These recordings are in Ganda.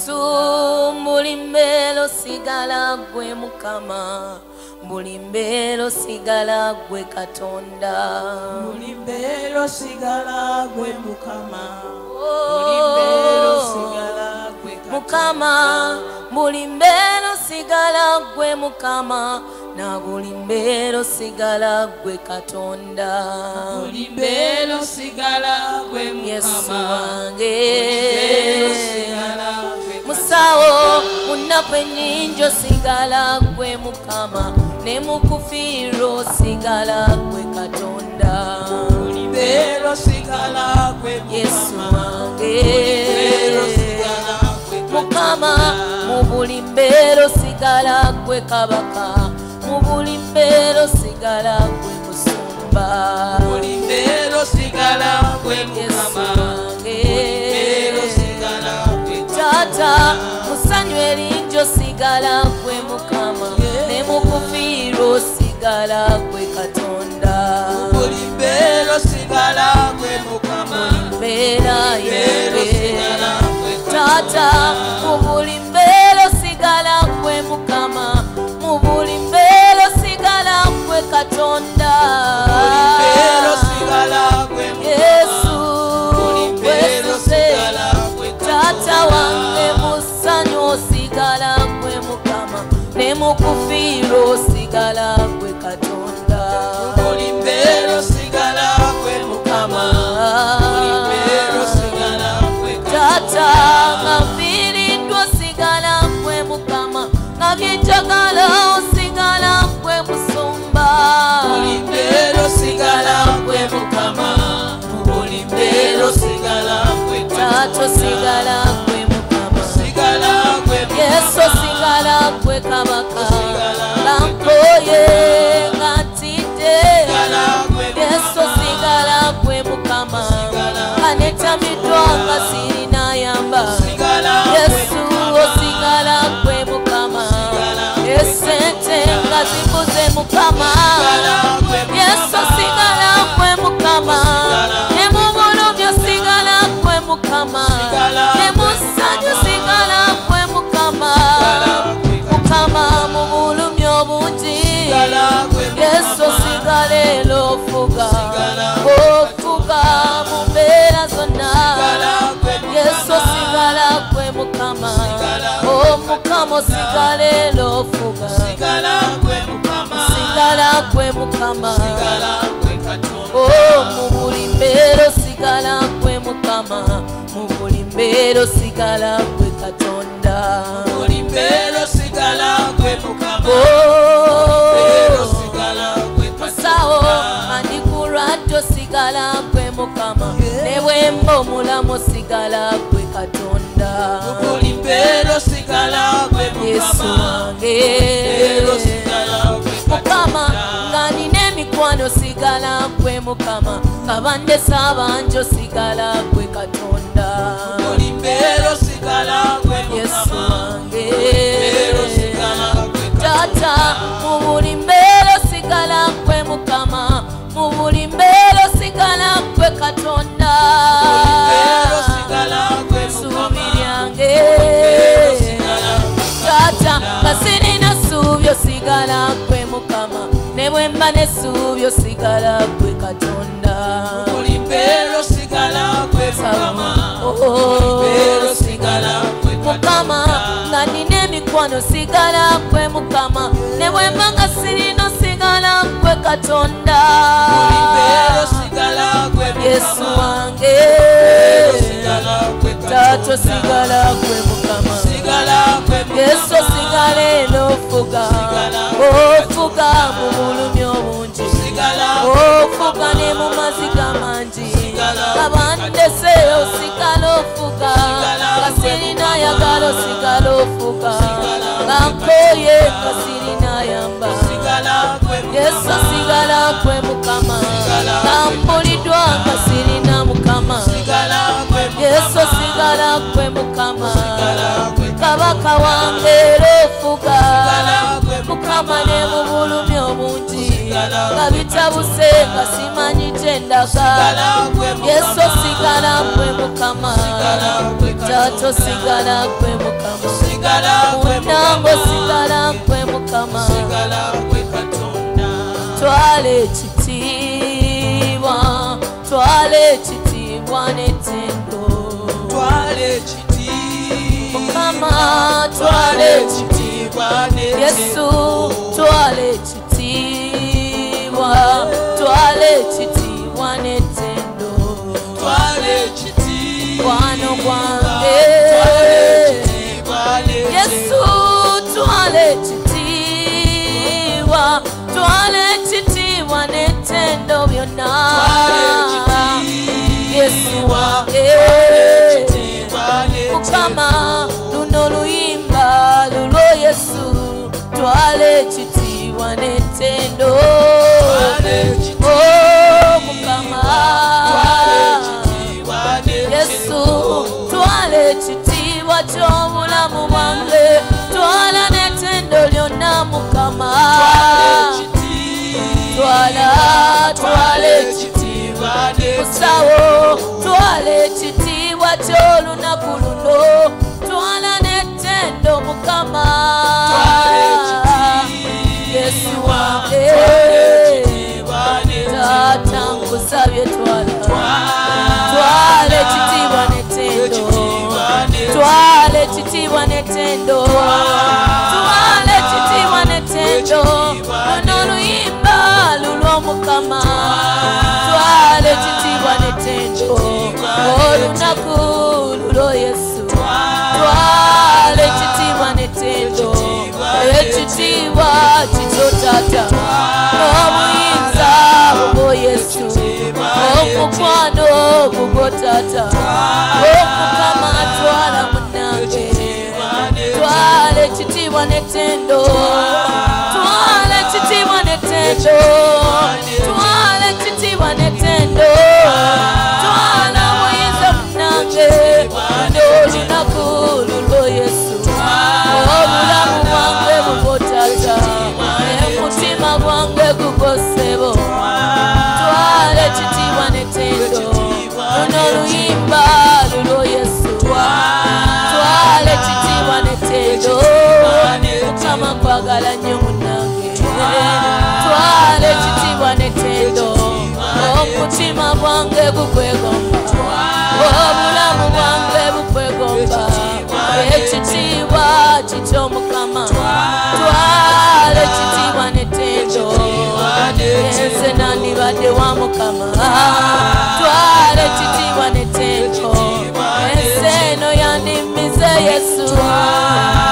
Yesu mulimbelo sigala gwe Mukama mulimbelo sigala gwe Katonda mulimbelo sigala gwe Mukama mulimbelo sigala gwe Mukama mulimbelo sigala gwe Mukama na bulimbelo sigala gwe Katonda mulimbelo sigala gwe Mukama Yesu wange musawo munakwenyinjo sigala gwe Mukama ne mukufiro sigala gwe Katonda mulimbelo sigala gwe Yesu wange Mukama mubulimbelo sigala gwe Kabaka mubulimbelo sigala gwe Musumba mulimbelo sigala gwe Mukama mulimbelo sigala gwe Tata musanywera injo sigala gwe Mukama ne mukufiro sigala gwe Katonda mulimbelo sigala gwe Mukama mulimbela yewe Tata mubulimbelo sigala gwe Mukama mubulimbelo sigala gwe Katonda mulimbelo sigala gwe Yesu mulimbelo sigala gwe Tata wange musanyo sigala gwe Mukama ne mukufiro sigala gwe Katonda mulimbelo sigala gwe Mukama mulimbelo sigala gwe Tata ngafirindo sigala gwe Mukama ngavyenjagala osigala gwe Musumba mulimbelo sigala gwe Mukama mulimbelo sigala gwe Tato sigala gwe Mukama sigala gwe Yesu sigala gwe Kabaka Lankoye ngatite Yesu sigala gwe Mukama Kaneta midwanga sirina yamba Yesu osigala gwe Mukama Esente ngazimbuze Mukama Yesu sigala gwe Mukama Nemubulumyo sigala gwe Mukama Nemusanyu sigala gwe Mukama Mukama mubulumyo bungi Yesu sigale lofuga ofuga mumbeera zonna Yesu sigala gwe Mukama o Mukama sigale lofuga sigala gwe Mukama o mubulimbelo sigala gwe Mukama mubulimbelo sigala gwe Katonda mulimbelo sigala gwe Mukama mubulimbelo sigala gwe Musawo andikulwaddo sigala gwe Mukama newemba omulamu sigala gwe Katonda mulimbelo sigala gwe Yesu wange Mukama nga nina emikwano sigala gwe Mukama kabande sabanjo sigala gwe Katonda mulimbelo sigala gwe Yesu wange Mukama Tata mubulimbelo sigala gwe Mukama mubulimbelo sigala gwe Katonda mulimbelo sigala gwe suubi lyange Tata kasirina suubyo sigala gwe Mukama ne bwemba n'essuubyo sigala gwe Katonda mulimbelo sigala gwe Mukama mulimbelo sigala gwe Mukama nga nina emikwano sigala gwe Mukama ne bwemba nga sirina sigala gwe Katonda mulimbelo sigala gwe Yesu wange Tato sigala gwe Mukama sigala gwe Yesu sigale n'ofuga ofuga mu bulumi obungi ofuga ne mu maziga mangi abandese osigala ofuga kasirina yagala osigala ofuga nkoye kasirina yamba Yesu sigala gwe Mukama kampulidwa kasirina Mukama Yesu sigala gwe Mukama Kabaka wange ofuga Mukama ne mu bulumi obungi nga bitabuse nga simanyi kyendaga Yesu sigala gwe Mukama Taata sigala gwe Mukama Munnange sigala gwe Mukama twala ekitiibwa n'ettendo Mukama twala ekitiibwa Yesu twala ekitiibwa n'ettendo mukwano gwange Yesu twala ekitiibwa n'ettendo byonna Yesu wange Mukama luno luyimba lulwo Yesu twala ekitiibwa n'ettendo Mukama Yesu twala ekitiibwa ky'obulamu bwange twala n'ettendo lyonna Mukama twala ekitiibwa musawo twala ekitiibwa ky'olunaku luno twala n'ettendo Mukama Yesu wange Taata nkusabye twala ekitiibwa n'ettendo twala ekitiibwa n'ettendo twala ekitiibwa n'ettendo luno luyimba lulwo Mukama twala ekitiibwa n'ettendo olunaku lulo Yesu twala ekitiibwa n'ettendo ekitiibwa kikyo Taata n'obuyinza bubwo Yesu omukwano gugwo Taata Mukama twala munnange twala ekitiibwa n'ettendo twala ekitiibwa n'ettendo twala ekitiibwa n'ettendo twala obuyinza munnange n'olunaku lulwo Yesu obulamu bwange bubwo Taata omutima gwange gugwo ssebo twala ekitiibwa n'ettendo luno luyimba lulwo Yesu twala ekitiibwa n'ettendo Mukama nkwagala nnyo munnange twala ekitiibwa n'ettendo omutima gwange gukwegomba obulamu bwange bukwegomba ekitiibwa kikyo Mukama twala ekitiibwa n'ettendo ense nandibadde wa Mukama twala ekitiibwa n'ettendo ensi eno yandimize Yesu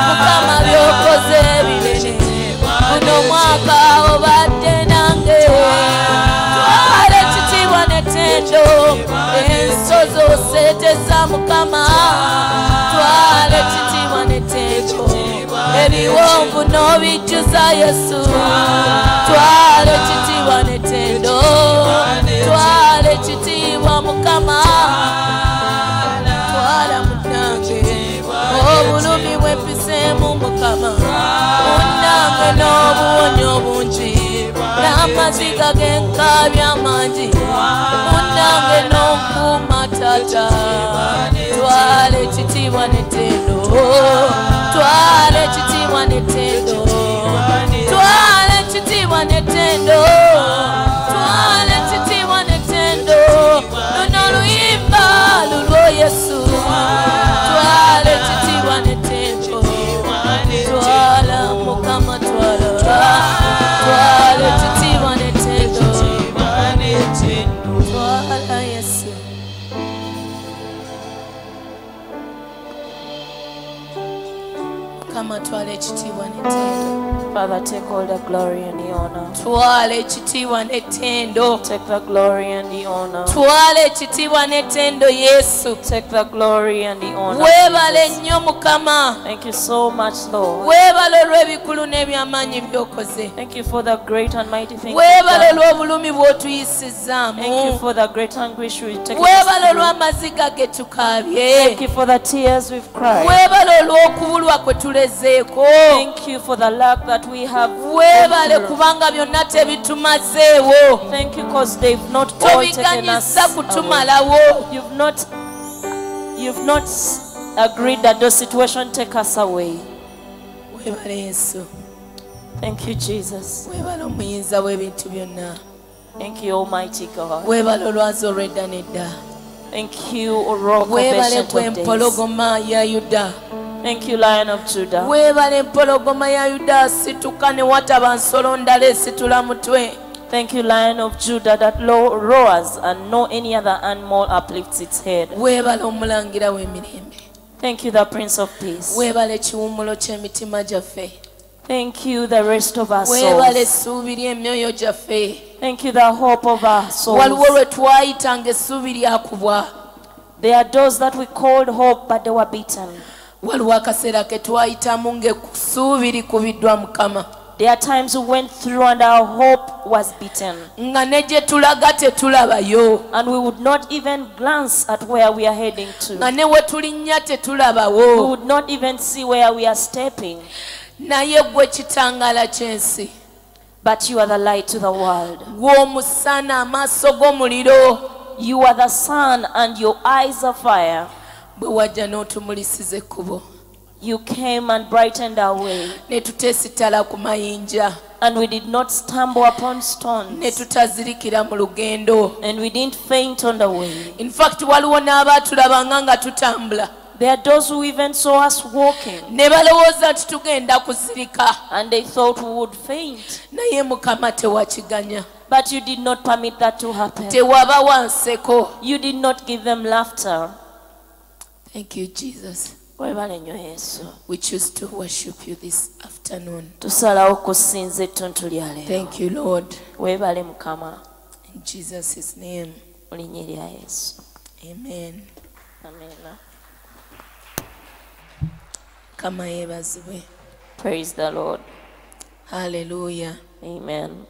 Mukama byokoze binene guno mwaka obadde nange twala ekitiibwa n'ettendo ensozi oseeteza Mukama twala ekitiibwa n'ettendo ebiwonvu n'obijjuza Yesu twala ekitiibwa n'ettendo twala ekitiibwa Mukama twala munnange obulumi bwempiseemu Mukama munnange n'obuwonyi obungi n'amaziga g'enkaabya amangi munnange n'onkuuma Taata twala ekitiibwa n'ettendo twala ekitiibwa n'ettendo twala ekitiibwa n'ettendo twala ekitiibwa n'ettendo luno luyimba lulwo Yesu twala ekitiibwa n'ettendo twala Mukama twala ekitiibwa n'ettendo twala Yesu Mukama twala ekitiibwa n'ettendo Father, take all the glory and the honor. twala ekitiibwa n'ettendo Take the glory and the honor. twala ekitiibwa n'ettendo Yesu Take the glory and the honor. weebale Jesus. nnyo Mukama Thank you so much, Lord. weebale olw'ebikulu n'ebyamaanyi by'okoze Thank you for the great and mighty things you've weebale done. olw'obulumi Thank bw'otuyisizaamu you for the great anguish we've taken weebale us through. olw'amaziga ge tukaabye Thank you for the tears we've cried. weebale olw'okubulwa kwe tuleese bituwezeeko. Thank you for the luck that we have. Weebale kubanga byonna tebitumazeewo. Thank you because they've not all taken us Tobiganyizza away. kutumalawo. You've not agreed that those situations take us away. Weebale Yesu. Thank you, Jesus. Weebale omuyinza w'ebintu byonna. Thank you, Almighty God. Weebale olwazi olw'edda n'edda. Thank you, O Rock of Weebale Ancient gwe of Days. empologoma ya Yuda. Thank you, Lion of Judah. Weebale empologoma ya Yuda asituka ne wataba nsolo ndala esitula mutwe. Thank you, Lion of Judah, that roars and no any other animal uplifts its head. Weebale omulangira w'emirembe. Thank you, the Prince of Peace. Weebale ekiwummulo ky'emitima gyaffe. Thank you, the rest of our Weebale souls. essuubi ly'emyoyo gyaffe. Thank you, the hope of our Waliwo souls. lwe twayitanga essuubi lyakubwa. There are those that we called hope, but they were beaten. Waliwo akaseera ke twayitamu ng'essuubi likubiddwa Mukama. There are times we went through and our hope was beaten. Nga ne gye tulaga tetulabayo. And we would not even glance at where we are heading Nga to. ne we tulinnya We tetulabawo. would not even see where we are stepping. Naye gwe kitangaala ky'ensi. But you are the light to the world. Gw'omusana amaaso g'omuliro. You are the sun and your eyes are fire. Bwe wajja n'otumulisiza ekkubo. You came and brightened our way. Ne tuteesitala ku mayinja. And we did not stumble upon Ne stones. tutazirikira mu lugendo. And we didn't faint on the way. In fact waliwo n'abaatulabanga nga tutambula. There are those who even saw us walking. Ne balowooza nti tugenda kuzirika. And they thought we would faint. Naye Mukama tewakiganya. But you did not permit that to happen. Tewabawa nseko. You did not give them laughter. Thank you, Jesus. Webale nnyo Yesu. We choose to worship you this afternoon. Tusalawo kusinza ettuntu lya leero. Thank you, Lord. Weebale Mukama. In Jesus' name, Mu linnya lya Yesu. amen. Amen. Kama yeebazibwe. Praise the Lord. Hallelujah. Amen.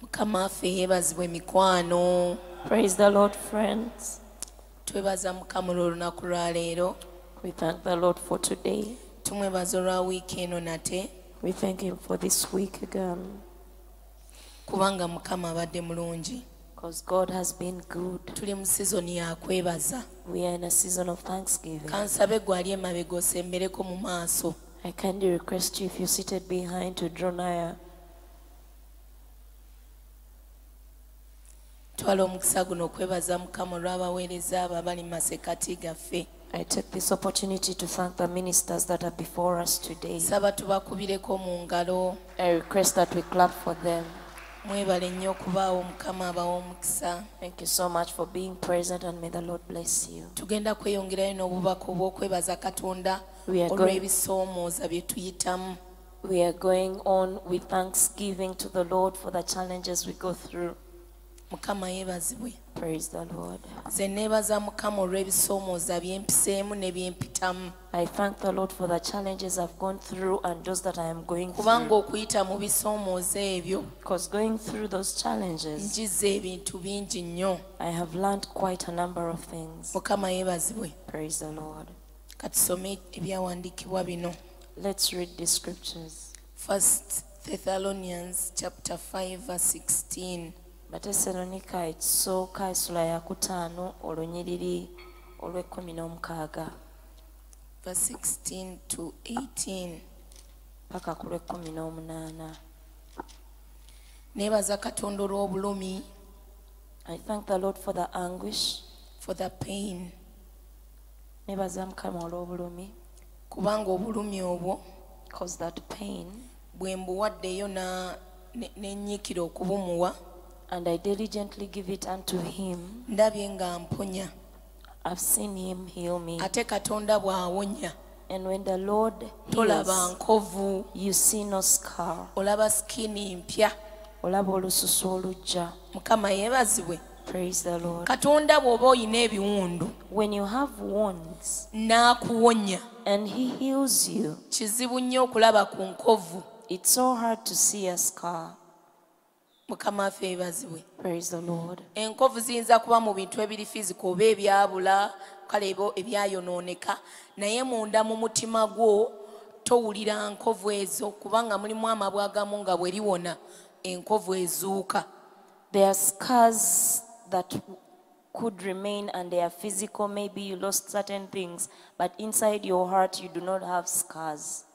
Mukama waffe yeebazibwe mikwano. Praise the Lord, friends. Twebaza Mukama olw'olunaku lwa leero. We thank the Lord for today. Tumwebaza olwa wiiki eno nate. We thank Him for this week again. Kubanga Mukama abadde mulungi. Because God has been good. Tuli mu sizoni ya kwebaza. We are in a season of thanksgiving. Kansabe gwe ali emabega osembereko mu maaso. I kindly request you, if you're seated behind, to draw nigher. Twala omukisa guno okwebaza Mukama olw'abaweereza abo abali mu masekati gaffe. I take this opportunity to thank the ministers that are before us today. Saba tubakubireko mu ngalo. I request that we clap for them. Mwebale nnyo okubaawo Mukama abawa omukisa. Thank you so much for being present, and may the Lord bless you. Tugenda kweyongerayo n'obubaka obw'okwebaza Katonda We are going- olw'ebisoomooza bye tuyitamu. We are going on with thanksgiving to the Lord for the challenges we go through. Mukama yeebazibwe. Praise the Lord. Nze neebaza Mukama olw'ebisoomooza byempiseemu ne byempitamu. I thank the Lord for the challenges I've gone through and those that I am going Kubanga through. okuyita mu bisoomooza ebyo Because going through those challenges, njiza ebintu bingi nnyo. I have learned quite a number of things. Mukama yeebazibwe. Praise the Lord. Katusome ebyawandiikibwa bino. Let's read the scriptures. 1 Thessalonians chapter 5 verse 16. Batesalonika ekisooka essula ya 5 olunyiriri olw'16 Verse 16 to 18. paka ku lw'18. Neebaza Katonda olw'obulumi, I thank the Lord for the anguish. for the pain. Nebaza Mukama olw'obulumi, Kubanga obulumi obwo because that pain, bwe mbuwaddeyo n'ennyikira okubumuwa, and I diligently give it unto Him. ndabye nga mponya. I've seen Him heal me. Ate Katonda bw'awonya, And when the Lord tolaba heals, nkovu, you see no scar. olaba sikini mpya. Olaba olususu olujja. Mukama yeebazibwe. Praise the Lord. Katonda bw'oba oyina ebiwundu When you have wounds n'akuwonya, and He heals you, kizibu nnyo okulaba ku nkovu. it's so hard to see a scar. Mukama waffe yeebazibwe. Praise the Lord. Enkovu ziyinza kuba mu bintu ebiri fiziko oba ebyabula kale ebyo ebyayonooneka naye munda mu mutima gwo towulira nkovu ezo kubanga mulimu amabwa agamu nga bwe liwona enkovu ezuuka. There are scars that could remain and they are physical. Maybe you lost certain things, but inside your heart you do not have scars.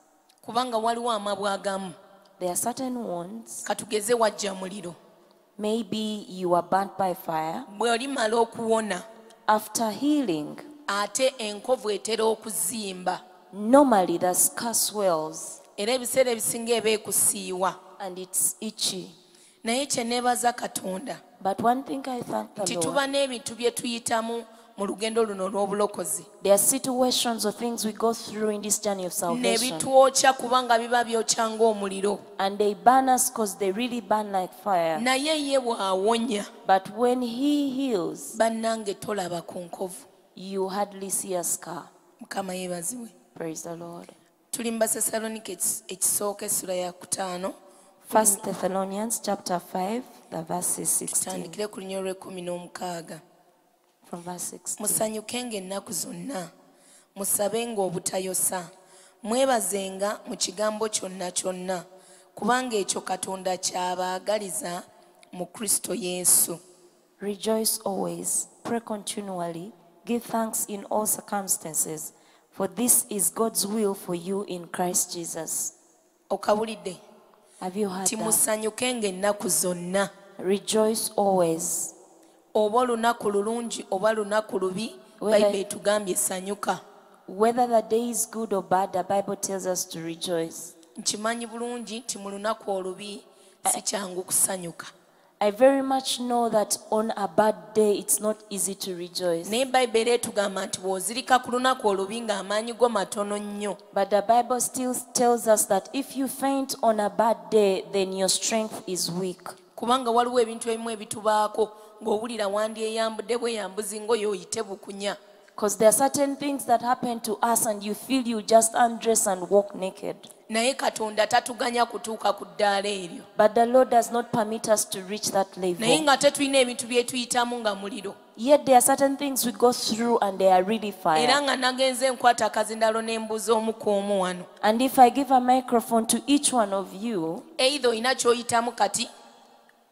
Kubanga waliwo amabwa agamu. There are certain wounds. Katugeze wajja muliro. Maybe you are burnt by fire. Bwe olimala okuwona. After healing, ate enkovu etera okuzimba. normally the scar swells Era ebiseera ebisinga eba ekusiiwa. and it's itchy. Naye kye neebaza Katonda. But one thing I thank the Nti Lord, tuba n'ebintu bye tuyitamu mu lugendo luno olw'obulokozi. there are situations or things we go through in this journey of Ne salvation, bitwokya kubanga biba byokya ng'omuliro. and they burn us because they really burn like fire. Naye ye bw'awonya, But when He heals, bannange tolaba ku nkovu. you hardly see a scar. Mukama yeebazibwe. Praise the Lord. Tuli mu Basessalonike ekisooka essula ya 5. 1 Thessalonians chapter 5, the verses 16. Tutandikire ku lunya olw'16. From verse 16. Musanyukenga ennaku zonna, musabenga obutayosa, mwebazenga mu kigambo kyonna kyonna, kubanga ekyo Katonda ky'abaagaliza mu Kristo Yesu. Rejoice always, pray continually, give thanks in all circumstances, for this is God's will for you in Christ Jesus. Okabulidde? Have you heard that? Timusanyukenga ennaku zonna. Rejoice always. Oba olunaku lulungi oba lunaku lubi, Bayibuli etugambye sanyuka. Whether the day is good or bad, the Bible tells us to rejoice. Nkimanyi bulungi nti mu lunaku olubi si kyangu kusanyuka. I very much know that on a bad day, it's not easy to rejoice. Naye Bayibuli etugamba nti bw'ozirika ku lunaku olubi ng'amaanyi go matono nnyo. But the Bible still tells us that if you faint on a bad day, then your strength is weak. Kubanga waliwo ebintu ebimu ebitubaako ng'owulira wandyeyambudde bweyambuzi ng'oyo oyite bukunya. Because there are certain things that happen to us and you feel you just undress and walk naked. Naye Katonda tatuganya kutuuka ku ddaala eryo. But the Lord does not permit us to reach that Naye level. nga tetulina ebintu bye tuyitamu nga muliro. Yet there are certain things we go through and they are really Era fire. nga nagenze nkwata akazindalo n'embuza omu ku omu wano. And if I give a microphone to each one of you, Either olina ky'oyitamu kati,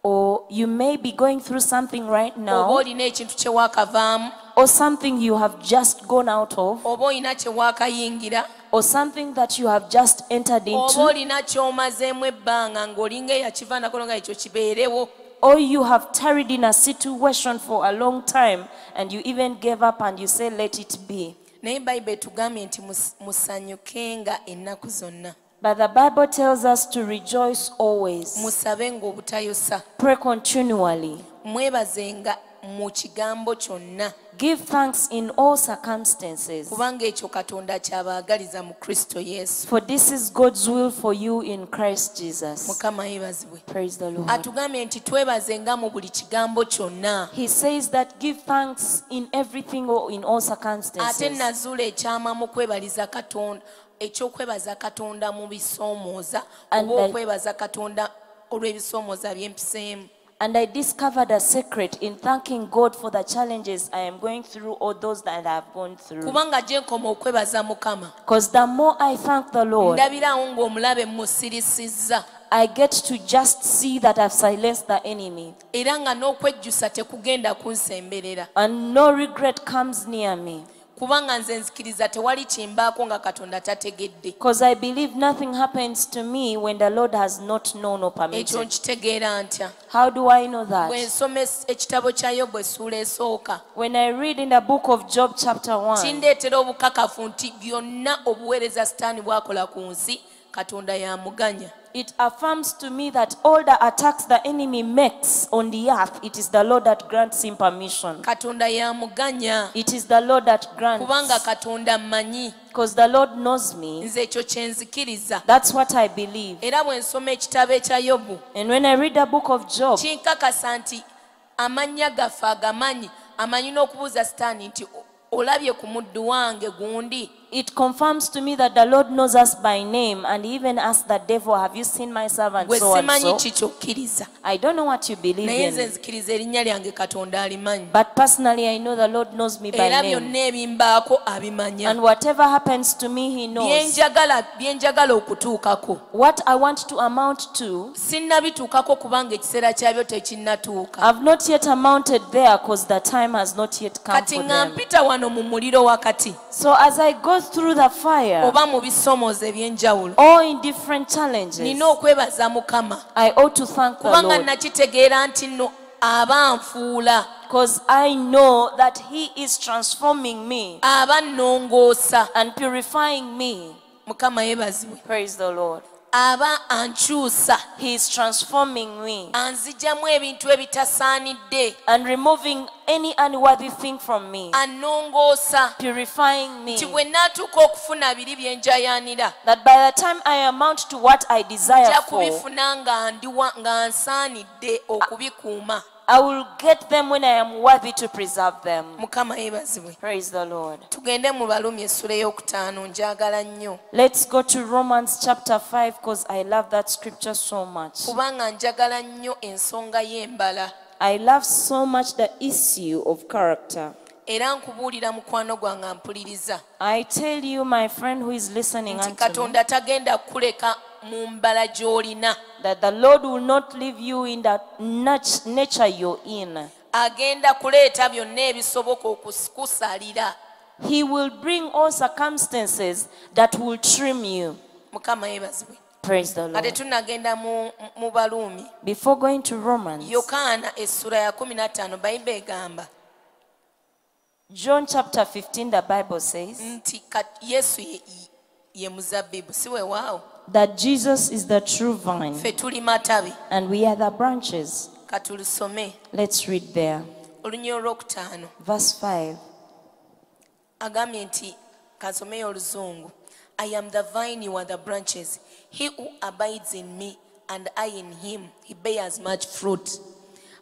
or you may be going through something right oba now, olina ekintu kye waakavaamu, or something you have just gone out of, oba olina kye waakayingira, or something that you have just entered oba into, olina ky'omazeemu ebbanga ng'olinga eyakivaanako nga ekyo kibeerewo. or you have tarried in a situation for a long time and you even gave up and you say, let it be. Naye Bayibuli etugambye nti musanyukenga ennaku zonna. But the Bible tells us to rejoice always, Musabenga obutayosa. pray continually, Mwebazenga mu kigambo kyonna. give thanks in all circumstances, Kubanga ekyo Katonda ky'abaagaliza mu Kristo Yesu. for this is God's will for you in Christ Jesus. Mukama yeebazibwe. Praise the Lord. Atugambye nti twebazenga mu buli kigambo kyonna. He says that give thanks in everything or in all Ate circumstances. nazuula ekyama mu kwebaliza Katonda, ekyokwebaza Katonda mu bisoomooza, And oba I- okwebaza Katonda olw'ebisoomooza by'empiseemu. And I discovered a secret in thanking God for the challenges I am going through or those that I have gone through. Kubanga gye nkoma okwebaza Mukama, Because the more I thank the Lord, ndabirawo ng'omulabe musirisizza, I get to just see that I've silenced the enemy. era nga n'okwejjusa tekugenda kunsemberera. And no regret comes near me. Kubanga nze nzikiriza tewali kimbaako nga Katonda tategedde. Because I believe nothing happens to me when the Lord has not known or Ekyo permitted. nkitegeera ntya? How do I know Bwe that? nsoma ekitabo kya Yobu essuula esooka, When I read in the book of Job chapter 1, kindeetera obukakafu nti byonna obuweereza Sitaani bwakola ku nsi, Katonda yamuganya. it affirms to me that all the attacks the enemy makes on the earth, it is the Lord that grants him permission. Katonda yamuganya. It is the Lord that Kubanga grants. Katonda mmanyi. Because the Lord knows me. Nze ekyo kye nzikiriza. That's what I believe. Era bwe nsoma ekitabo ekya Yobu, And when I read the book of Job, kinkakasa nti amannya gaffe agamanyi, amanyi n'okubuuza Sitaani nti olabye ku muddu wange gundi. it confirms to me that the Lord knows us by name, and he even asked the devil, have you seen my servant gwe so and simanyi so? kikyokkiriza I don't know what you believe naye nze in, nzikiriza erinnya lyange katonda alimanyi but personally I know the Lord knows me by era name. byonna ebimbaako abimanya And whatever happens to me, he knows. byenjagala okutuukako What I want to amount to, sinnabituukako kubanga ekiseera kyabyo tekinnatuuka I've not yet amounted there because the time has not yet come kati for nga them. mpita wano mu muliro wakati So as I go through the fire, oba mu bisomozo eby'enjawulo or in different challenges, nina okwebaza mukama I ought to thank the kubanga Lord, nakitegeera nti nno aba nfuula because I know that he is transforming me aba nnongoosa and purifying me. mukama yeebazibwe Praise the Lord. aba ankyusa He is transforming me anzigyamu ebintu ebitasaanidde and removing any unworthy thing from me, annongoosa purifying me, nti bwe naatuuka okufuna biri bye njayanira that by the time I amount to what I desire nja for, kubifuna nga nsaanidde okubikuuma I will get them when I am worthy to preserve them. mukama yeebazibwe Praise the Lord. tugende mu balumi essula ey'okutaano njagala nnyo Let's go to Romans chapter 5 because I love that scripture so much. kubanga njagala nnyo ensonga y'embala I love so much the issue of character. era nkubuulira mukwano gwange mpuliriza I tell you, my friend who is listening nti unto me, katonda tagenda kukuleka mu mbala gy'olina that the Lord will not leave you in that nature you're in. agenda kuleeta byonna ebisoboka okukusalira He will bring all circumstances that will trim you. mukama yeebazibwe Praise the ate Lord. tunagenda mu baluumi Before going to Romans, yokaana essula ya 15 bayibuli egamba John chapter 15, the Bible says nti yesu ye muzabbibu si weewaawo that Jesus is the true vine ffe tuli matabi and we are the branches. katulusome Let's read there. olunyiro lwokutaano Verse 5. agambye nti kansomeyo oluzungu I am the vine, you are the branches. He who abides in me and I in him, he bears much fruit.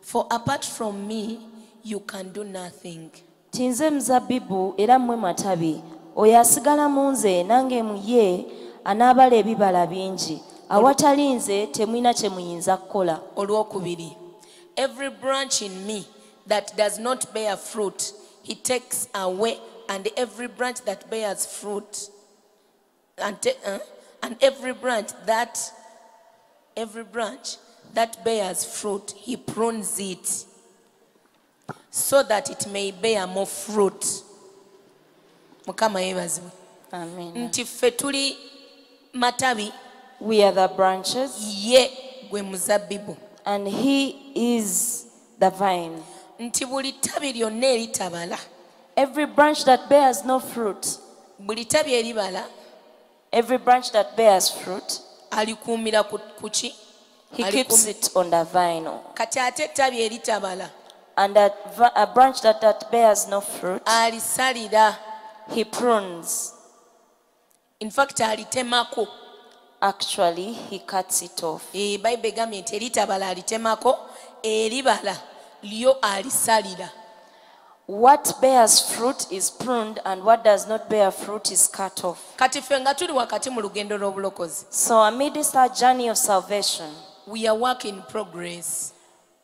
For apart from me, you can do nothing. Tinze muzabbibu era mmwe matabi. Oyo asigala mu nze nange mu ye anaabala ebibala bingi. Awatali nze temulina kye muyinza kukola. Olwokubiri. Every branch in me that does not bear fruit, he takes away, and every branch that bears fruit, and every branch that bears fruit, he prunes it, so that it may bear more fruit. Mukama yeebazibwe. Amen. Nti ffe tuli matabi, We are the branches ye gwe muzabbibu. and he is the vine. Nti buli ttabi lyonna eritabala, Every branch that bears no fruit, buli ttabi eribala every branch that bears fruit, alikuumira ku ki? he keeps it on the vine. Kati ate ettabi eritabala And a branch that bears no fruit, alisalira, he prunes. in fact alitemako. Actually, he cuts it off. Bayibuli egambye nti eritabala alitemako, eribala lyo alisalira. What bears fruit is pruned, and what does not bear fruit is cut off. Kati ffe nga tuli wakati mu lugendo lw'obulokozi, So amidst our journey of salvation, we are work in progress.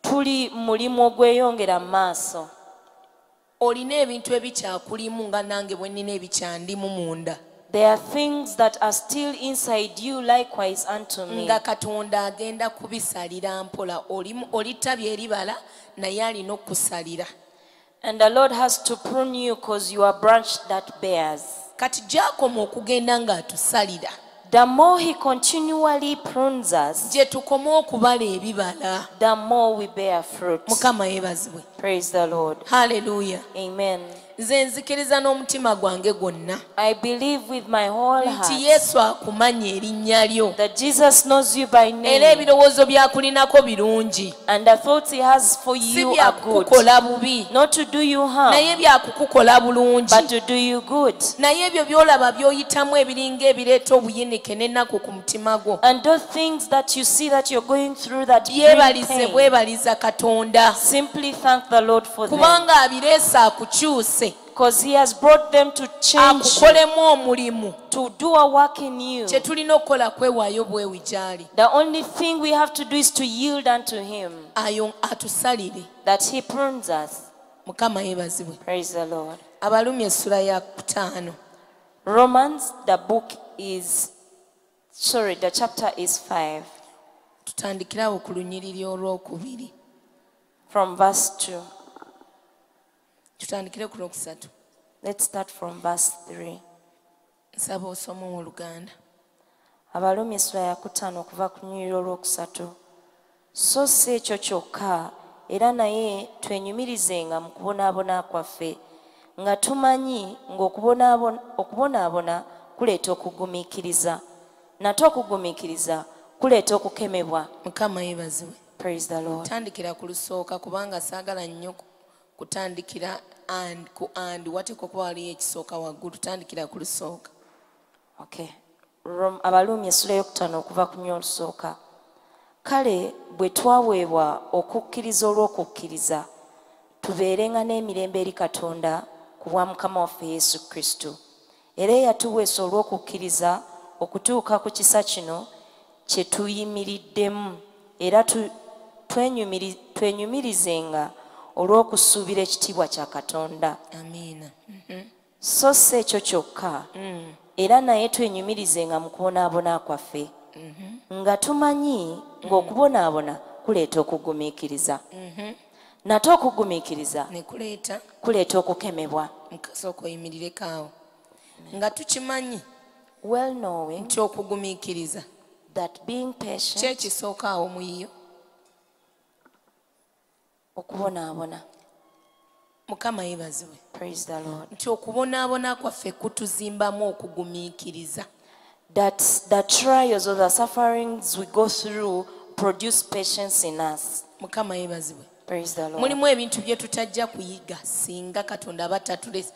tuli mulimu ogweyongera mu maaso. Olina ebintu ebikyakulimu nga nange bwe nnina ebikyandimu munda. There are things that are still inside you, likewise unto me. Nga katonda agenda kubisalira mpola. Oli ttabi eribala naye alina okusalira. And the Lord has to prune you because you are a branch that bears. Kati gy'akoma okugenda ng'atusalira, The more he continually prunes us, gye tukoma okubala ebibala. the more we bear fruit. Mukama yeebazibwe. Praise the Lord. Haleluya. Amen. Nze nzikiriza n'omutima gwange gwonna I believe with my whole heart nti Yesu akumanya erinnya lyo that Jesus knows you by era name, ebirowoozo byakulinako birungi, and the thoughts he has for si you are good. byakukukola bubi Not to do you harm, naye byakukukola bulungi. but to do you good. Naye ebyo by'olaba by'oyitamu ebiringa ebireeta obuyinike n'ennaku ku mutima gwo, And those things that you see that you're going through that bring byebalize pain, bwebaliza Katonda simply thank the Lord for them. kubanga abireese akukyuse, because he has brought them to change you, akukolemu omulimu to do a work in you. kye tulina okukola kwewaayo bwewi gy'ali The only thing we have to do is to yield unto him, atusalire. that he prunes us. Mukama yeebazibwe. Praise the Lord. Abalumi essula ya 5. Romans, the chapter is 5, Tutandikirawo ku lunyiriri olwokubiri. from verse 2. Tutandikire ku lwokusatu. Let's start from verse 3. Nsaba osoma mu Luganda. Abalumi essula ya 5 okuva ku nnyiriri olwokusatu. So si ekyo kyokka, era naye twenyumirizenga mu kubonaabona kwaffe, nga tumanyi ng'okubonaabona kuleeta okugumiikiriza, nate okugumiikiriza kuleeta okukemebwa. Mukama yeebazibwe. Praise the Lord. Tandikira ku lusooka kubanga saagala nnyo kutandikira ku wateekwa kuba waliyo ekisooka waggulu. Tandikira ku lusooka. Okay. Abalumi essula ey'okutaano okuva ku nnyo olusooka. Kale bwe twaweebwa okukkiriza olw'okukkiriza, tubeerenga n'emirembe eri Katonda ku bwa Mukama waffe Yesu Kristo. Era eyatuweesa olw'okukkiriza okutuuka ku kisa kino kye tuyimiriddemu, era twenyumirizenga olw'okusuubira ekitiibwa kya Katonda. Amiina. So si ekyo kyokka, era naye twenyumirizenga mu kubonaabona kwaffe, nga tumanyi ng'okubonaabona kuleeta okugumiikiriza, nate okugumiikiriza ne kuleeta okukemebwa. Mukasooka oyimirireko awo. Nga tukimanyi Well knowing nti okugumiikiriza that being patient, kyekisooka awo mu yo. okubonaabona. Mukama yeebazibwe. Praise the Lord. Nti okubonaabona kwaffe kutuzimbamu okugumiikiriza. That the trials or the sufferings we go through produce patience in us. Mukama yeebazibwe. Praise the Lord. Mulimu ebintu bye tutajja kuyiga singa Katonda aba tatulese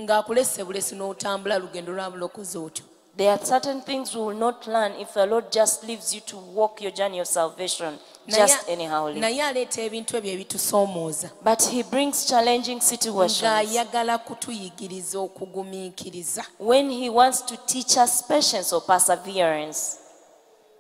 ng'akulese bulesi n'otambula lugendo lwa bulokozi otyo. There are certain things we will not learn if the Lord just leaves you to walk your journey of salvation just anyhow. Naye aleeta ebintu ebyo ebitusoomooza. But he brings challenging situations Ng'ayagala kutuyigiriza okugumiikiriza. when he wants to teach us patience or perseverance.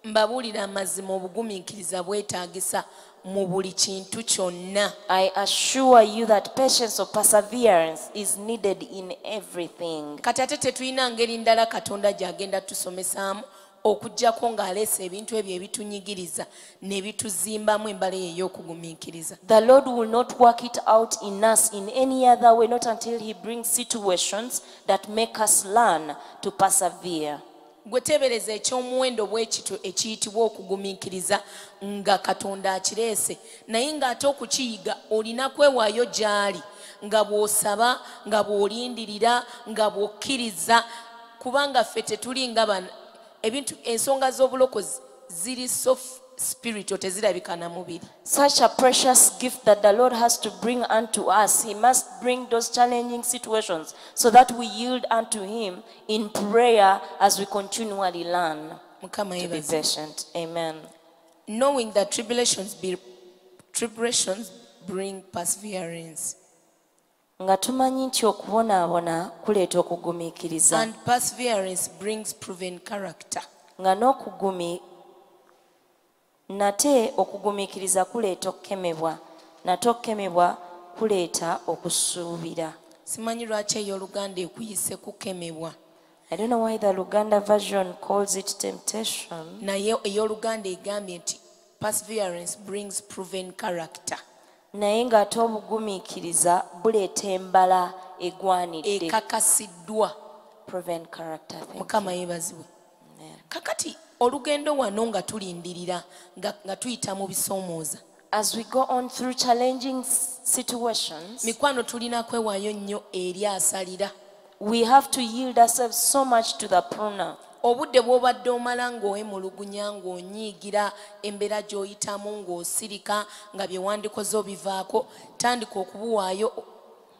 Mbabuulira amazima obugumiikiriza bwetaagisa mu buli kintu kyonna. I assure you that patience or perseverance is needed in everything. Kati ate tetulina ngeri ndala Katonda gy'agenda tusomesaamu okuggyako ng'aleese ebintu ebyo ebitunyigiriza ne bituzimbamu embala eyo ey'okugumiikiriza. The Lord will not work it out in us in any other way, not until he brings situations that make us learn to persevere. Gwe teebereza ekyomuwendo bw'ekito ekiyitibwa okugumiikiriza nga Katonda akireese, naye ng'ate okukiyiga olina kwewaayo gy'ali, nga bw'osaba, nga bw'olindirira, nga bw'okkiriza, kubanga ffe tetuli nga ebintu ensonga z'obulokozi ziri so spiritual tezirabika na mubiri. Such a precious gift that the Lord has to bring unto us. He must bring those challenging situations so that we yield unto him in prayer as we continually learn Mukama to be yeebazibwe. patient. Amen. Knowing that tribulations bring perseverance, Nga tumanyi nti okubonaabona kuleeta okugumiikiriza, and perseverance brings proven character. nga nate okugumiikiriza kuleeta okukemebwa, nate okukemebwa kuleeta okusuubira. Simanyi lwaki ey'Oluganda ekuyise kukemebwa, I don't know why the Luganda version calls it temptation, naye ey'Oluganda egambye nti perseverance brings proven character. naye ng'ate obugumiikiriza buleeta embala egwanidde. Ekakasiddwa. Proven character. Thank you. Mukama yeebazibwe. Amen. Kakati olugendo wano nga tulindirira nga tuyita mu bisoomooza, As we go on through challenging situations, mikwano tulina kwewaayo nnyo eri asalira. we have to yield ourselves so much to the pruner. Obudde bw'obadde omala ng'owemulugunya ng'onyiigira embeera gy'oyitamu ng'osirika nga bye wandikoze obivaako, tandika okubuwaayo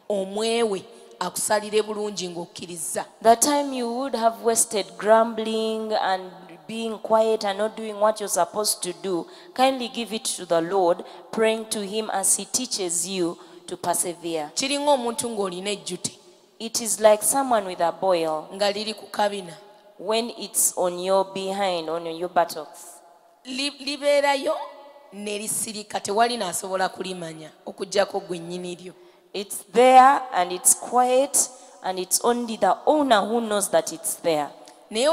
omwewe akusalire bulungi ng'okkiriza. The time you would have wasted grumbling and being quiet and not doing what you're supposed to do, kindly give it to the Lord, praying to him as he teaches you to persevere. Kiringa omuntu ng'olina ejjute It is like someone with a boil nga liri ku kabina. when it's on your behind, on your buttocks. Libeerayo ne lisirika tewali n'asobola kulimanya okuggyako gwe nnyini lyo. It's there and it's quiet and it's only the owner who knows that it's there. Naye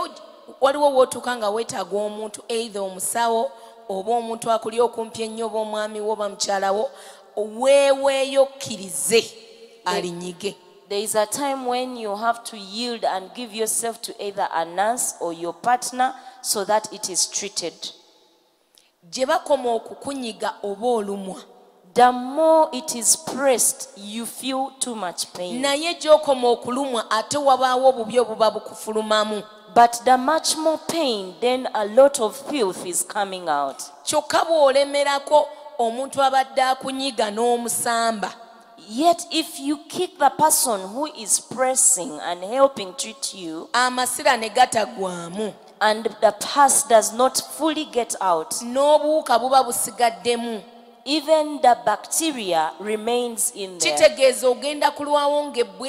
waliwo w'otuuka nga weetaaga omuntu either omusawo oba omuntu akuli okumpi ennyo oba omwami wo oba mukyala wo weeweeyo kkirize alinyige. There is a time when you have to yield and give yourself to either a nurse or your partner so that it is treated. Gye bakoma okukunyiga oba olumwa The more it is pressed, you feel too much pain. naye gy'okoma okulumwa ate wabaawo obubi obuba bukufulumamu. But the much more pain, then a lot of filth is coming out. Kyokka bw'olemerako omuntu abadde akunyiga n'omusamba. Yet if you kick the person who is pressing and helping treat you, Amasira ne gatagwamu and the pus does not fully get out, n'obuwuka buba busigaddemu. even the bacteria remains in there. Kitegeeza ogenda kulwawo ng'ebbwa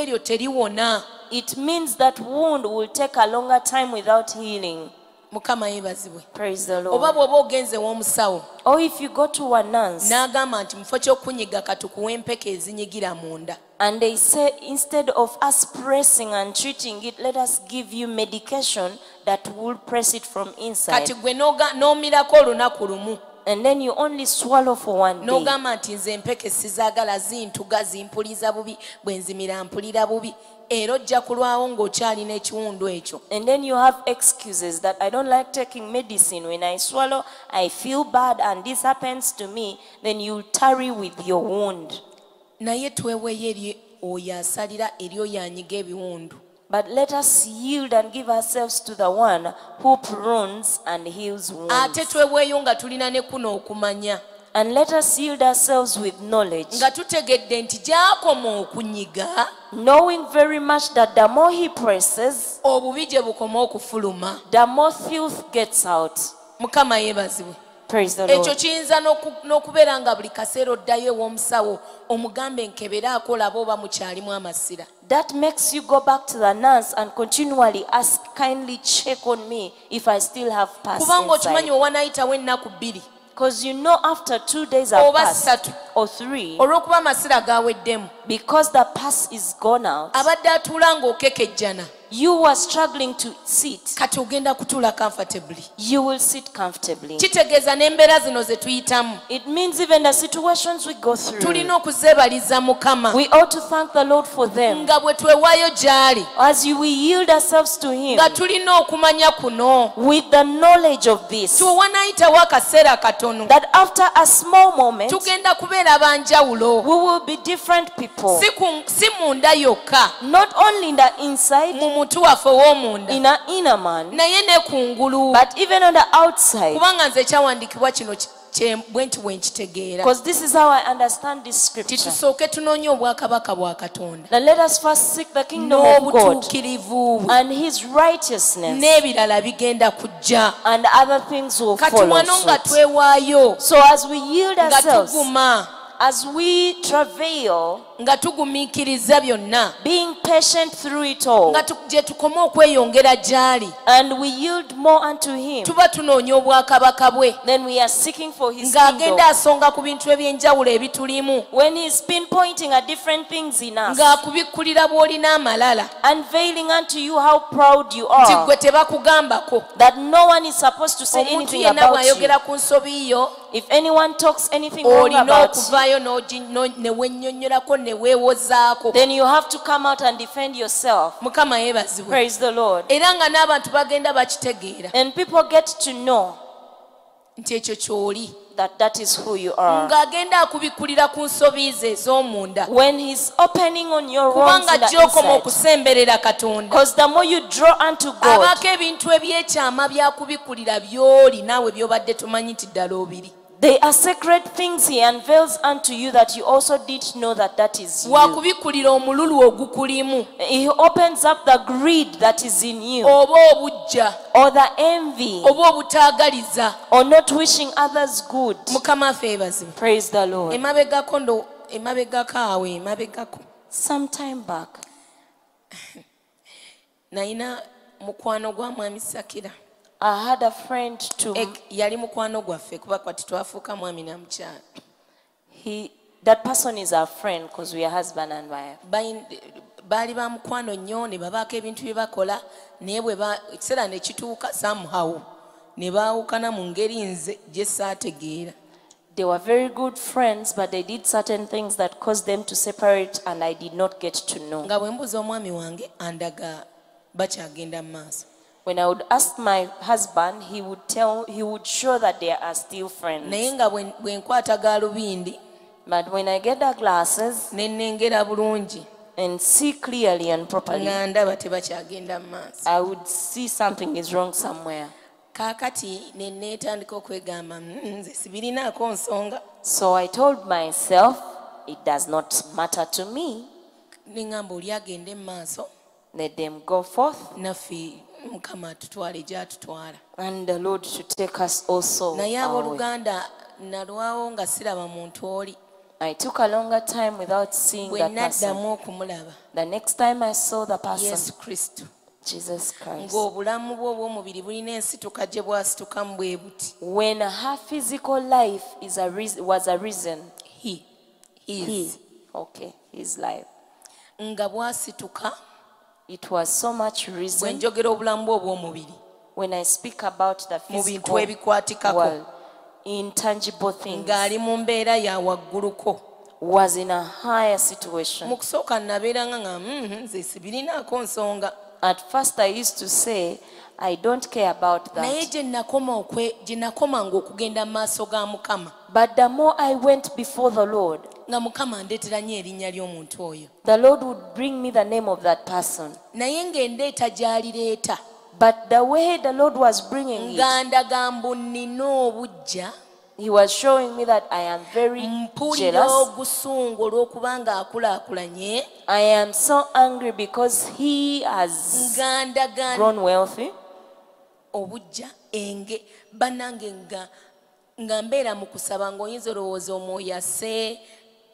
eryo teriwona. It means that wound will take a longer time without healing. Mukama yeebazibwe. Praise the Oba Lord. bw'oba ogenze w'omusawo Or if you go to a nurse n'agamba nti mufo ky'okunyiga katukuwa empeke ezinyigira munda. and they say, instead of us pressing and treating it, let us give you medication that will press it from inside. Kati gwe n'omirako olunaku lumu And then you only swallow for one day. n'ogamba nti nze empeke sizaagala zintuga zimpuliza bubi bwe nzimira mpulira bubi era ojja kulwawo ng'okyalina ekiwundu ekyo. And then you have excuses that I don't like taking medicine. When I swallow, I feel bad and this happens to me. Then you tarry with your wound. Naye tweweeyo eri oyo asalira eri oyo anyiga ebiwundu. But let us yield and give ourselves to the one who prunes and heals wounds. Ate tweweeyo nga tulina ne kuno okumanya And let us yield ourselves with knowledge, nga tutegedde nti gy'akoma okunyiga knowing very much that the more he presses, obubi gye bukoma okufuluma. the more filth gets out. Mukama yeebazibwe. Praise the Ekyo Lord. kiyinza n'okubeera nga buli kaseera oddayo ew'omusawo omugambe nkeberaako olaba oba mukyalimu amasira. That makes you go back to the nurse and continually ask, kindly check on me if I still have pus Kubanga okimanyi inside. owanayitawo ennaku 2 Because you know after 2 days have oba passed 3 or 3, olw'okuba amasira gaweddemu because the pus is gone out, abadde atuula ng'okekejjana you were struggling to sit. kati ogenda kutuula comfortably. You will sit comfortably. Kitegeeza n'embeera zino ze tuyitamu It means even the situations we go through, tulina okuzeebaliza Mukama we ought to thank the Lord for them. nga bwe twewaayo gy'ali As we yield ourselves to Him nga tulina okumanya kuno with the knowledge of this, tiwanayitawo akaseera katono that after a small moment, tugenda kubeera banjawulo we will be different people. si munda yokka Not only in the inside, mu mutu waffe ow'omunda in an inner man, naye ne kungulu but even on the outside. kubanga nze ekyawandiikibwa kino bwe nti bwe nkitegeera. Because this is how I understand this scripture. Titusooke tunoonye obwakabaka bwa Katonda Now let us first seek the kingdom of God n'obutuukirivu bwe and His righteousness, n'ebirala bigenda kujja. and other things will Kati follow wano nga suit. twewaayo So as we yield nga ourselves, tuguma as we travail, nga tugumiikiriza byonna being patient through it all, nga gye tukoma okweyongera gy'ali and we yield more unto Him, tuba tunoonya obwakabaka bwe then we are seeking for His kingdom. ng'agenda asonga ku bintu eby'enjawulo ebitulimu When He's pinpointing at different things in us, ng'akubikkulira bw'olina amalala unveiling unto you how proud you nti are, gwe tebakugambako. that no one is supposed to say Omuntu anything yenna about you. bw'ayogera ku nsobi yo If anyone talks anything wrong olina about you, okuvaayo ne wennyonnyolako ne weewozaako. then you have to come out and defend yourself. Mukama yeebazibwe. Praise the Lord. Era nga n'abantu bagenda bakitegeera And people get to know nti ekyo ky'oli that that is who you are. ng'agenda akubikkulira ku nsobi ze ez'omunda When He's opening on your wrongs kubanga in the gy'okoma inside. okusemberera Katonda. Because the more you draw unto God, Abaako ebintu ebyekyama byakubikkulira by'oli naawe by'obadde tomanyi nti ddala obiri. They are sacred things he unveils unto you that you also didn't know that that is you. wakubikulira omululu ogukulimu He opens up the greed that is in you, oba obujja or the envy, oba obutaagaliza. or not wishing others good. Mukama affe yeebazibwe. Praise the Lord. emabegako awo emabegako Some time back, nalina mukwano gwa mwami Sakira. I had a friend to Yali mukwano gwaffe kuba kwati twafuuka mwami na mukyala. that person is our friend because we are husband and wife. Baali ba mukwano nnyo ne babaako ebintu bye bakola naye ekiseera ne kituuka somehow ne baawukana mu ngeri nze gye saategeera. They were very good friends, but they did certain things that caused them to separate, and I did not get to know. Nga bwe mbuuza omwami wange andaga bakyagenda mu maaso. When I would ask my husband, he would show that they are still friends. Naye nga bwe nkwata gaalubindi But when I get the glasses ne nnengera bulungi and see clearly and properly, nga ndaba tebakyagenda mu maaso. I would see something is wrong somewhere. Kaakati ne neetandika okwegamba nze sibirinaako nsonga. So I told myself, it does not matter to me. Ne ŋŋamba oli agende mu maaso Let them go forth, naffe Mukama atutwale gy'atutwala. and the Lord should take us also Naye our way. abooluganda nalwawo nga siraba muntu oli. I took a longer time without seeing Bwe that person. naddamu okumulaba The next time I saw the person, Yesu Kristo Jesus Christ, ng'obulamu bwe obw'omubiri bulina ensituka gye bwasitukamu bwe buti. when her physical life was a reason, his life, nga bwasituka it was so much bwe reason. njogera obulamu bwe obw'omubiri When I speak about the mu bintu physical ebikwatikako world, intangible things, ng'ali mu mbeera ya wagguluko. was in a higher situation. Mu kusooka nabeeranga nga nze sibirinaako nsonga. At first I used to say, I don't care about Naye that. gye nakomanga okugenda mu maaso ga Mukama But the more I went before the Lord, nga Mukama andeetera nnyo erinnya ly'omuntu oyo. the Lord would bring me the name of that person. Naye ng'endeeta gy'alireeta But the way the Lord was bringing it, nga ndaga mbu nnina obujja He was showing me that I am very mpulira jealous. ogusungu olw'okuba ng'akulaakulanye I am so angry because he has nga ndaga grown wealthy. obujja enge bannange nga mbeera mu kusaba ng'oyinza olowooza omwoyo ase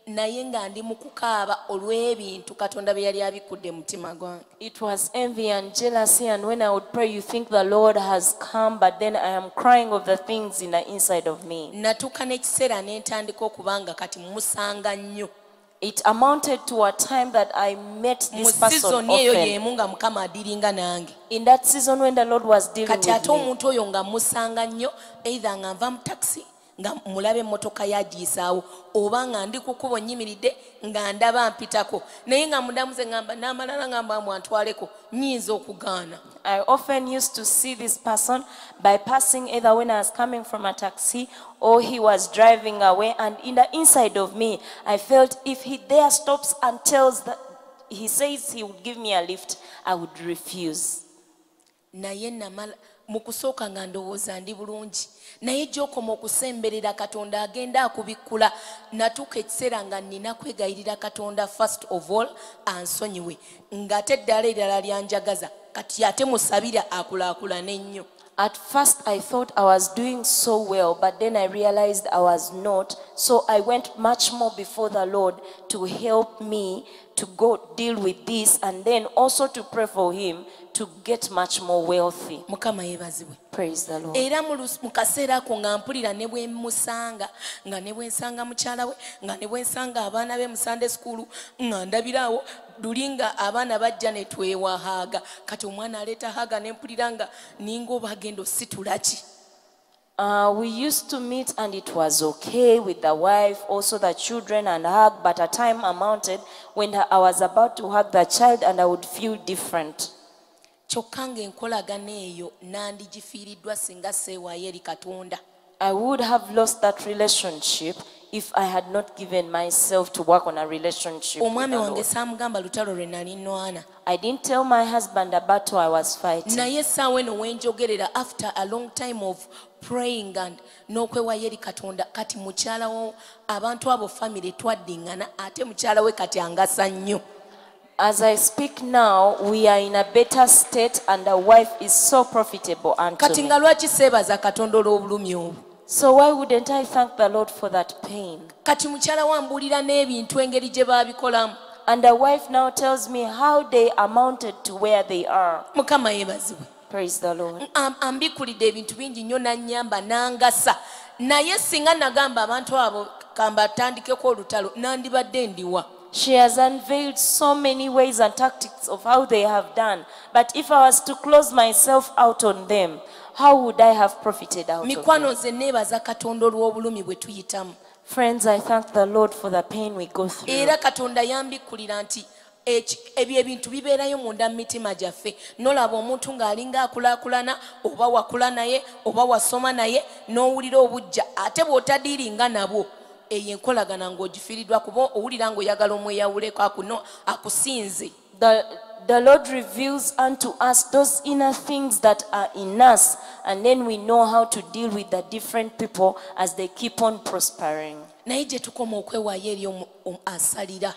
naye nga ndi mu kukaaba olw'ebintu Katonda bye yali abikudde mu mutima gwange. It was envy and jealousy, and when I would pray, you think the Lord has come, but then I am crying of the things in the inside of me. Natuuka n'ekiseera ne ntandika okuba nga kati musanga nnyo. It amounted to a time that I met Mu this person sizoni eyo often. y'emu nga Mukama adiringa nange. In that season when the Lord was dealing Kati ate with me, omuntu oyo nga musanga nnyo either nga nva mu taxi nga mulabe emmotoka yagiisaawo oba nga ndi ku kkubo nnyimiridde nga ndaba mpitako naye nga mundamuze ngamba n'amalala ngamba mwantwaleko nnyinza okugaana. I often used to see this person by passing either when I was coming from a taxi or he was driving away, and in the inside of me, I felt if he there stops and he says he would give me a lift, I would refuse. Naye namala mu kusooka nga ndowooza ndi bulungi naye gy'okoma okusemberera Katonda agenda akubikkula. Natuuka ekiseera nga nnina kwegayirira Katonda first of all ansonyiwe ng'ate eddala eddala lyanjagaza kati ate musabira akulaakulane ennyo. At first, I thought I was doing so well, but then I realized I was not. So I went much more before the Lord to help me to go deal with this, and then also to pray for him to get much more wealthy. Mukama yeebazibwe. Praise the Lord. Era mu kaseera ako nga mpulira ne bwe musanga nga ne bwe nsanga mukyala we nga ne bwe nsanga abaana be mu Sunday school nga ndabiraawo luli nga abaana bajja ne twewahaaga kati omwana aleeta haaga ne mpulira nga ninga oba agenda ositula ki. We used to meet and it was okay with the wife, also the children, and hug, but a time amounted when I was about to hug the child and I would feel different. Kyokka ng'enkolagana eyo nandigifiiriddwa singa seewaayo eri Katonda. I would have lost that relationship if I had not given myself to work on a relationship with omwami the wange Lord. saamugamba lutalo lwe nali nnwana I didn't tell my husband a battle I was fighting. naye essaawa eno wenjogerera after a long time of praying and n'okwewayo eri katonda kati mukyalawo abantu abo famire twaddiŋŋana ate mukyala we kati angasa nnyo. As I speak now, we are in a better state and the wife is so profitable unto kati me. nga lwaki seebaza katonda olw'obulumi obwo. So why wouldn't I thank the Lord for that pain? kati mukyala wambuulira n'ebintu engeri gye baabikolamu. And the wife now tells me how they amounted to where they are. mukama yeebazibwe. Praise the Lord. Ambikulidde ebintu bingi nnyo nannyamba nangasa naye singa nagamba abantu abo kambatandikeko olutalo nandibadde ndiwa. She has unveiled so many ways and tactics of how they have done. But if I was to close myself out on them, how would I have profited out of mikwano them? nze neebaza katonda olw'obulumi bwe tuyitamu. Friends, I thank the Lord for the pain we go through. era katonda yambikulira nti ebyo ebintu bibeerayo munda mu mitima gyaffe. Nolaba omuntu ng'alinga akulaakulana oba wakula naye oba wasoma naye n'owulira obujja ate bw'otadiiringa nabwo eyo enkolagana ng'ogifiiriddwa kuba owulira ng'oyagala omweyawuleko akusinze. The Lord reveals unto us those inner things that are in us, and then we know how to deal with the different people as they keep on prospering. naye gye tukoma okwewaayo eri asalira.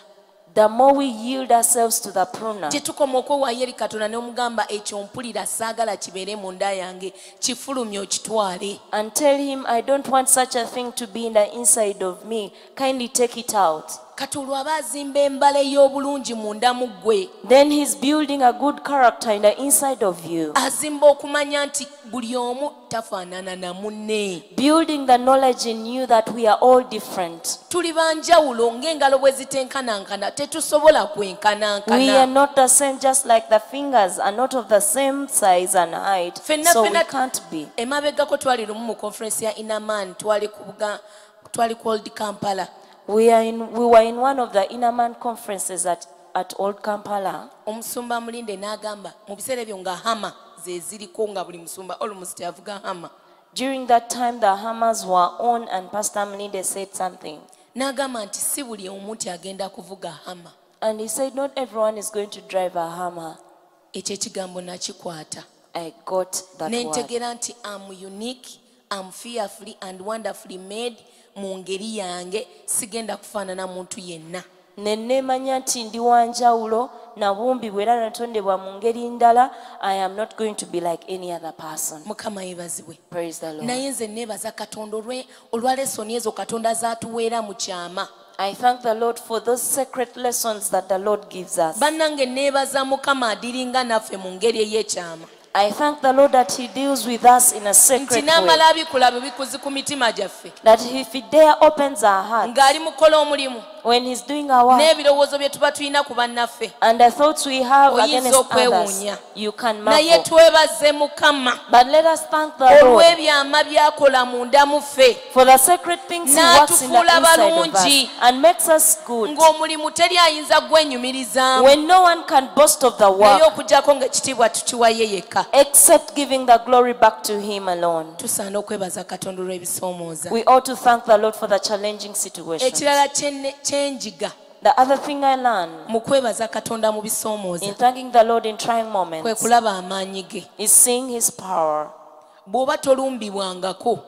The more we yield ourselves to the pruner, gye tukoma okwewaayo eri katonda n'omugamba ekyo mpulira saagala kibeere munda yange kifulumye okitwale. and tell him, I don't want such a thing to be in the inside of me. Kindly take it out. kati olwo aba azimba embala ey'obulungi munda mu ggwe. Then he's building a good character in the inside of you. azimba okumanya nti buli omu tafaanana na munne. Building the knowledge in you that we are all different. tuli banjawulo ng'engalo bwe zitenkanankana tetusobola We are kwenkanankana. not the same, just like the fingers are not of the same size and height. Fenna So we fenna can't be. emabegako twali lumu mu conference ya inaman twali ku Old Kampala. We were in one of the Inner Man conferences at Old Kampala. omusumba mulinde n'agamba mu biseera ebyo nga hama ze ziriko nga buli musumba almost avuga hama. During that time, the hammers were on, and Pastor Mlinde said something. n'agamba nti si buli omu nti agenda kuvuga hama. And he said, not everyone is going to drive a hammer. ekyo ekigambo nakikwata I got that word. nentegera nti am unique, am fearfully and wonderfully made. mu ngeri yange sigenda kufaanana muntu yenna. Ne neemanya nti ndi wanjawulo nabumbibwa era natondebwa mu ngeri ndala. I am not going to be like any other person. mukama yeebazibwe. Praise the Lord. naye nze neebaza katonda olwa lesoni ezo katonda zaatuweera mu kyama. I thank the Lord for those secret lessons that the Lord gives us. bannange neebaza mukama adiringa naffe mu ngeri ey'ekyama. I thank the Lord that He deals with us in a nti secret way. n'amala abikulaba bikuzi ku mitima gyaffe That if He dare opens our hearts, ng'ali mukola omulimu when He's doing our work, n'ebirowoozo bye tuba tulina ku bannaffe and the thoughts we have Oyinza against others, okwewuunya. you can naye marvel. twebaze mukama But let us thank the Lord olw'ebyama byakola munda mu ffe for the secret things He works in the N'atufuula inside of us balungi. and makes us good. ng'omulimu teri ayinza gwenyumirizaamu When no one can boast of the naye work okugyako ng'ekitiibwa tukiwa ye yekka. except giving the glory back to Him alone. tusaana okwebaza katonda olw'ebisoomooza. We ought to thank the Lord for the challenging situations. ekirala kyenjiga The other thing I learned mu kwebaza katonda mu bisoomooza in thanking the Lord in trying kwe moments kulaba amaanyi ge. is seeing His power. bw'oba tolumbibwangako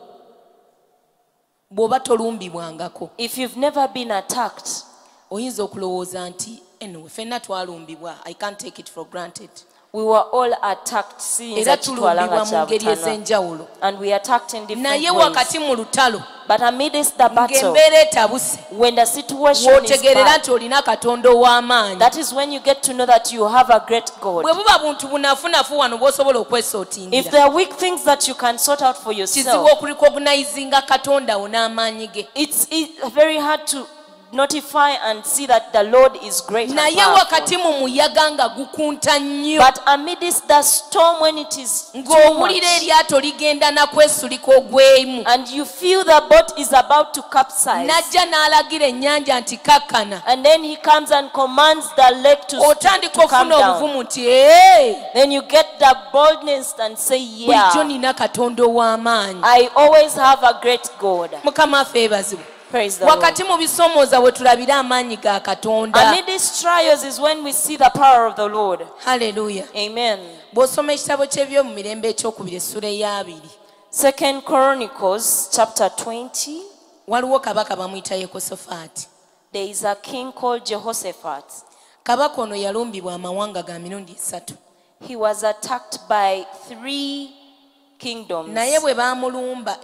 If you've never been attacked, oyinza okulowooza nti anyway ffenna twalumbibwa. I can't take it for granted. we were all attacked, seeing era that tulumbibwa mu ngeri ez'enjawulo. and we attacked in different naye ways. wakati mu lutalo But amidst the battle, ng'embeera etabuse when the situation is w'otegeerera bad, nti olina katonda ow'amaanyi. that is when you get to know that you have a great God. bwe buba buntu bunafunafu wano bw'osobola If okwesootingira there are weak things that you can sort out for kizibu yourself, okurecognizinga katonda wo n'amaanyi ge. it's very hard to notify and see that the Lord is great and naye powerful. wakati mu muyaga nga gukunta nnyo But amidst the storm, when it is too much, ng'owulira eryato ligenda nakwesulika ogwemu and you feel the boat is about to capsize, najja n'alagira ennyanja nti kakkana and then He comes and commands the lake to otandika come ofuna down, obuvumu nti then you get the boldness and say, bulijjo yeah, nina katonda ow'amaanyi. I always have a great God. mukama affe ebazibwe. Praise the Lord. wakati mu bisomooza we tulabira amaanyi ga katonda. Amid these trials is when we see the power of the Lord. Haleluya. Amen. bw'osoma ekitabo ky'ebyomu mirembe ekyokubiri essula ey'abiri, 2 Chronicles chapter 20. waliwo kabaka bamuyita Yekosafaati. There is a king called Jehoshaphat. kabaka ono yalumbibwa amawanga ga mirundi 3. He was attacked by 3 kingdoms. naye bwe baamulumba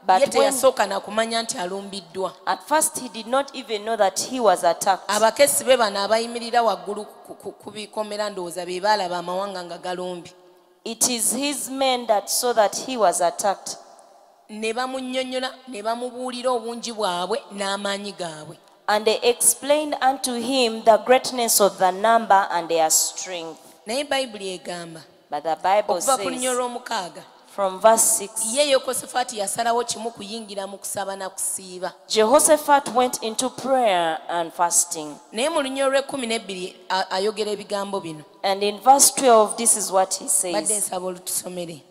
But ye when- teyasooka na kumanya nti alumbiddwa. At first he did not even know that he was attacked. abakesi be bano abayimirira waggulu ku bikomera ndowooza be baalaba amawanga nga galumbi, It is his men that saw that he was attacked. ne bamunnyonnyola ne bamubuulira obungi bwabwe n'amaanyi gaabwe. And they explained unto him the greatness of the number and their strength. naye bayibuli egamba But the Bible okuva ku lunnyo says lw'omukaaga, from verse 6, ye Yekosafaati yasalawo kimu kuyingira mu kusaba na kusiiba. Jehoshaphat went into prayer and fasting. naye mu lunnyo lw'e12 ayogera ebigambo bino. And in verse 12, this is what he badde says. nsaba olutusomere.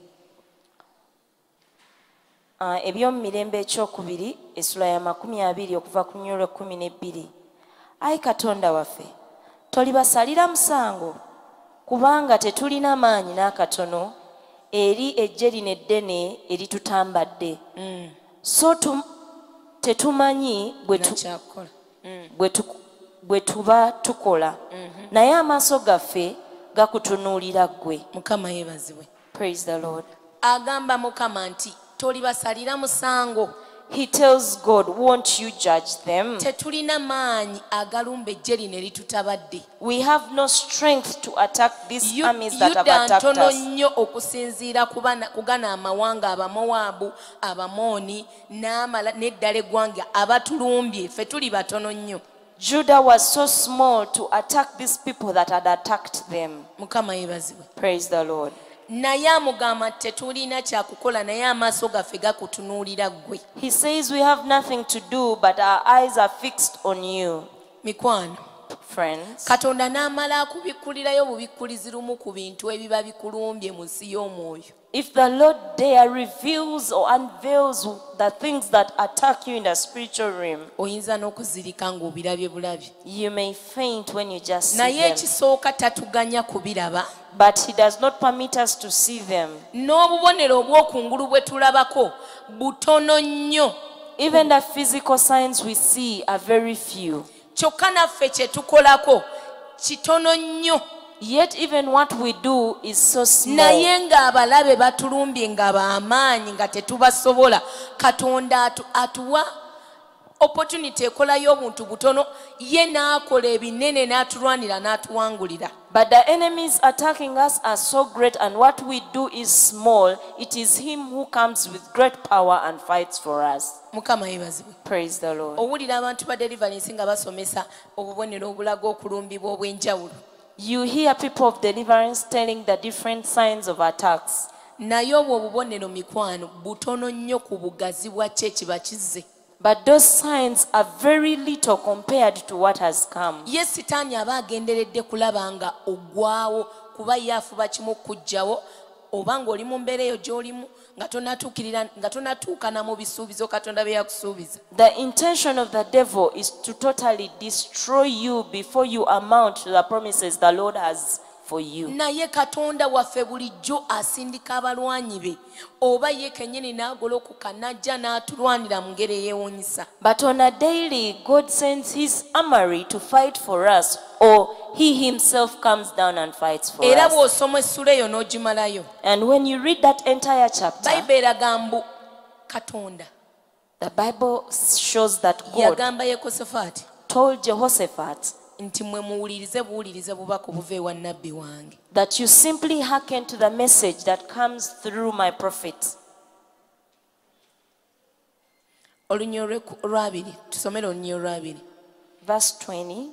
Ebyomumirembe ekyokubiri essula ya 20 okuva ku nnyo lw'e12. Ayi Katonda waffe, tolibasalira musango, kubanga tetulina maanyi n'akatono eri eggye lino eddene eritutambadde. So tetumanyi nakyakukola. bwe tuba tukola, naye amaaso gaffe gakutunuulira ggwe. mukama yeebazibwe. Praise the Lord. agamba mukama nti tolibasalira musango, He tells God, won't you judge them? tetulina maanyi agalumba eggye lino eritutabadde. We have no strength to attack these armies that have yuda attacked ntono us. nnyo okusinziira kugana amawanga abamowaabu, abamooni n'eddala eggwanga abatulumbye, ffe tuli batono nnyo. Judah was so small to attack these people that had attacked them. mukama yeebazibwe. Praise the Lord. naye amugamba tetulina kyakukola, naye amaaso gaffe gakutunuulira ggwe. He says we have nothing to do, but our eyes are fixed on you. mikwano, Friends, katonda n'amala akubikkulirayo bubikkulizi lumu ku bintu ebiba bikulumbye mu nsi y'omwoyo. if the Lord there reveals or unveils the things that attack you in the spiritual realm, oyinza n'okuzirika ng'obirabye bulabye. you may faint when you just see naye them. ekisooka tatuganya kubiraba. But He does not permit us to see them. n'obubonero obw'okungulu bwe tulabako butono nnyo. Even the physical signs we see are very few. kyokka naffe kye tukolako kitono nnyo. Yet even what we do is so small. naye ng'abalabe batulumbye nga b'amaanyi nga tetubasobola, katonda atuwa opportunity ekolayo obuntu butono, ye n'akola ebinene n'atulwanira n'atuwangulira. But the enemies attacking us are so great, and what we do is small. It is Him who comes with great power and fights for us. mukama yeebazibwe. Praise the Lord. owulira abantu ba deliverance nga basomesa obubonero obulaga okulumbibwa obw'enjawulo. You hear people of deliverance telling the different signs of attacks. naye obwo obubonero mikwano butono nnyo ku bugazi bwa kye kiba kizze. But those signs are very little compared to what has come. ye sitaani aba agenderedde kulaba nga oggwawo, kuba ye afuba kimu kuggyawo, oba ng'oli mu mbeera eyo gy'olimu nga tonatuuka na mu bisuubizo katonda bye yakusuubiza. The intention of the devil is to totally destroy you before you amount to the promises the Lord has for you. naye katonda waffe bulijjo asindika abalwanyi be, oba ye kennyini n'agolokoka n'ajja n'atulwanira mu ngeri eyeewuunyisa. But on a daily, God sends His armory to fight for us, or He Himself comes down and fights for era us. bw'osoma essula eyo n'ogimalayo, And when you read that entire chapter, bayibuli eraga mbu katonda the Bible shows that God yagamba Yekosafaati told Jehoshaphat nti mwe muwulirize buwulirize bubaka obuva ewa nnabbi wange. that you simply hearken to the message that comes through my prophet. olunnyo olwabiri, tusomere olunnyo olwabiri. Verse 20.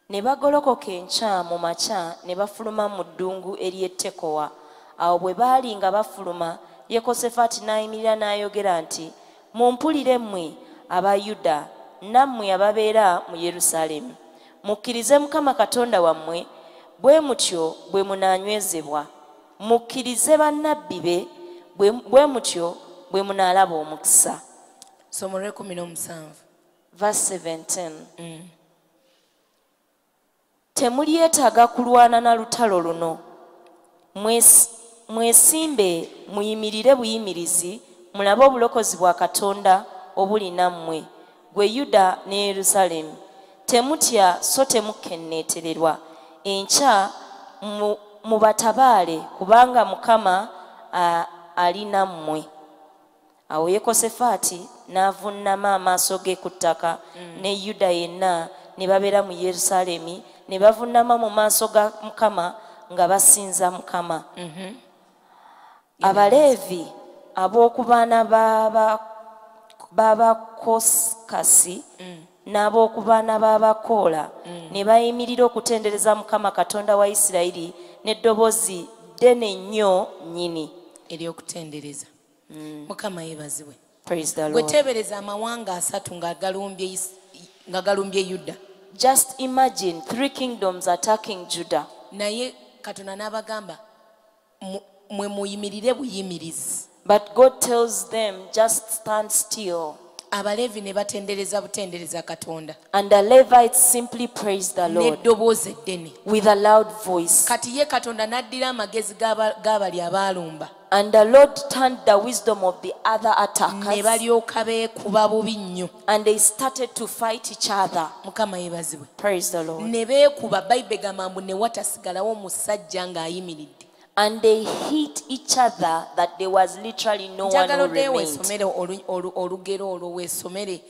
Ne bagolokoka enkya mu makya ne bafuluma mu ddungu ery'e Tekowa. Awo bwe baali nga bafuluma, Yekosafaati n'ayimirira n'ayogera nti, mumpulire mmwe Abayuda, nammwe ababeera mu Yerusaalemi. Mukkirize Mukama Katonda wammwe, bwe mutyo bwe munaanywezebwa. Mukkirize bannabbi be, bwe mutyo bwe munaalaba omukisa. Somo lwe 17. verse 17. Temulyetaaga kulwana na lutalo luno. Mwesimbe muyimirire buyimirizi, mulabe obulokozi bwa Katonda obuli nammwe, gwe Yuda ne Yerusaalemi. Temutya so temukenneetererwa. Enkya mubatabaale kubanga Mukama ali nammwe. Awo Yekosafaati n'avunnama amaaso ge ku ttaka, ne Yuda yenna ne babeera mu Yerusaalemi, ne bavunnama mu maaso ga Mukama nga basinza Mukama. Abaleevi ab'oku baana b'Abakosasi n'ab'oku baana b'Abakoola ne bayimirira okutendereza Mukama Katonda wa Isirayiri n'eddoboozi ddene nnyo nnyini ery'okutendereza. Mukama yeebazibwe. Praise the Lord. Weteebereza amawanga asatu nga galumbye Yuda. Just imagine 3 kingdoms attacking Judah. Naye Katonda n'abagamba mwe muyimirire buyimirizi. But God tells them, just stand still. Abaleevi ne batendereza butendereza Katonda. And the Levites simply praise the Lord N'eddoboozi eddene. with a loud voice. Kati ye Katonda n'addira amagezi g'abali abaalumba. And the Lord turned the wisdom of the other Ne attackers, balyoka beekuba bubi nnyo. and they started to fight each other. Mukama yeebazibwe. Praise the Lord. Ne beekuba Bayibuli egamba mbu ne watasigalawo musajja ng'ayimiridde. And they hit each other that there was literally no one Njagala who oddeyo remained. weesomere olugero olwo, weesomere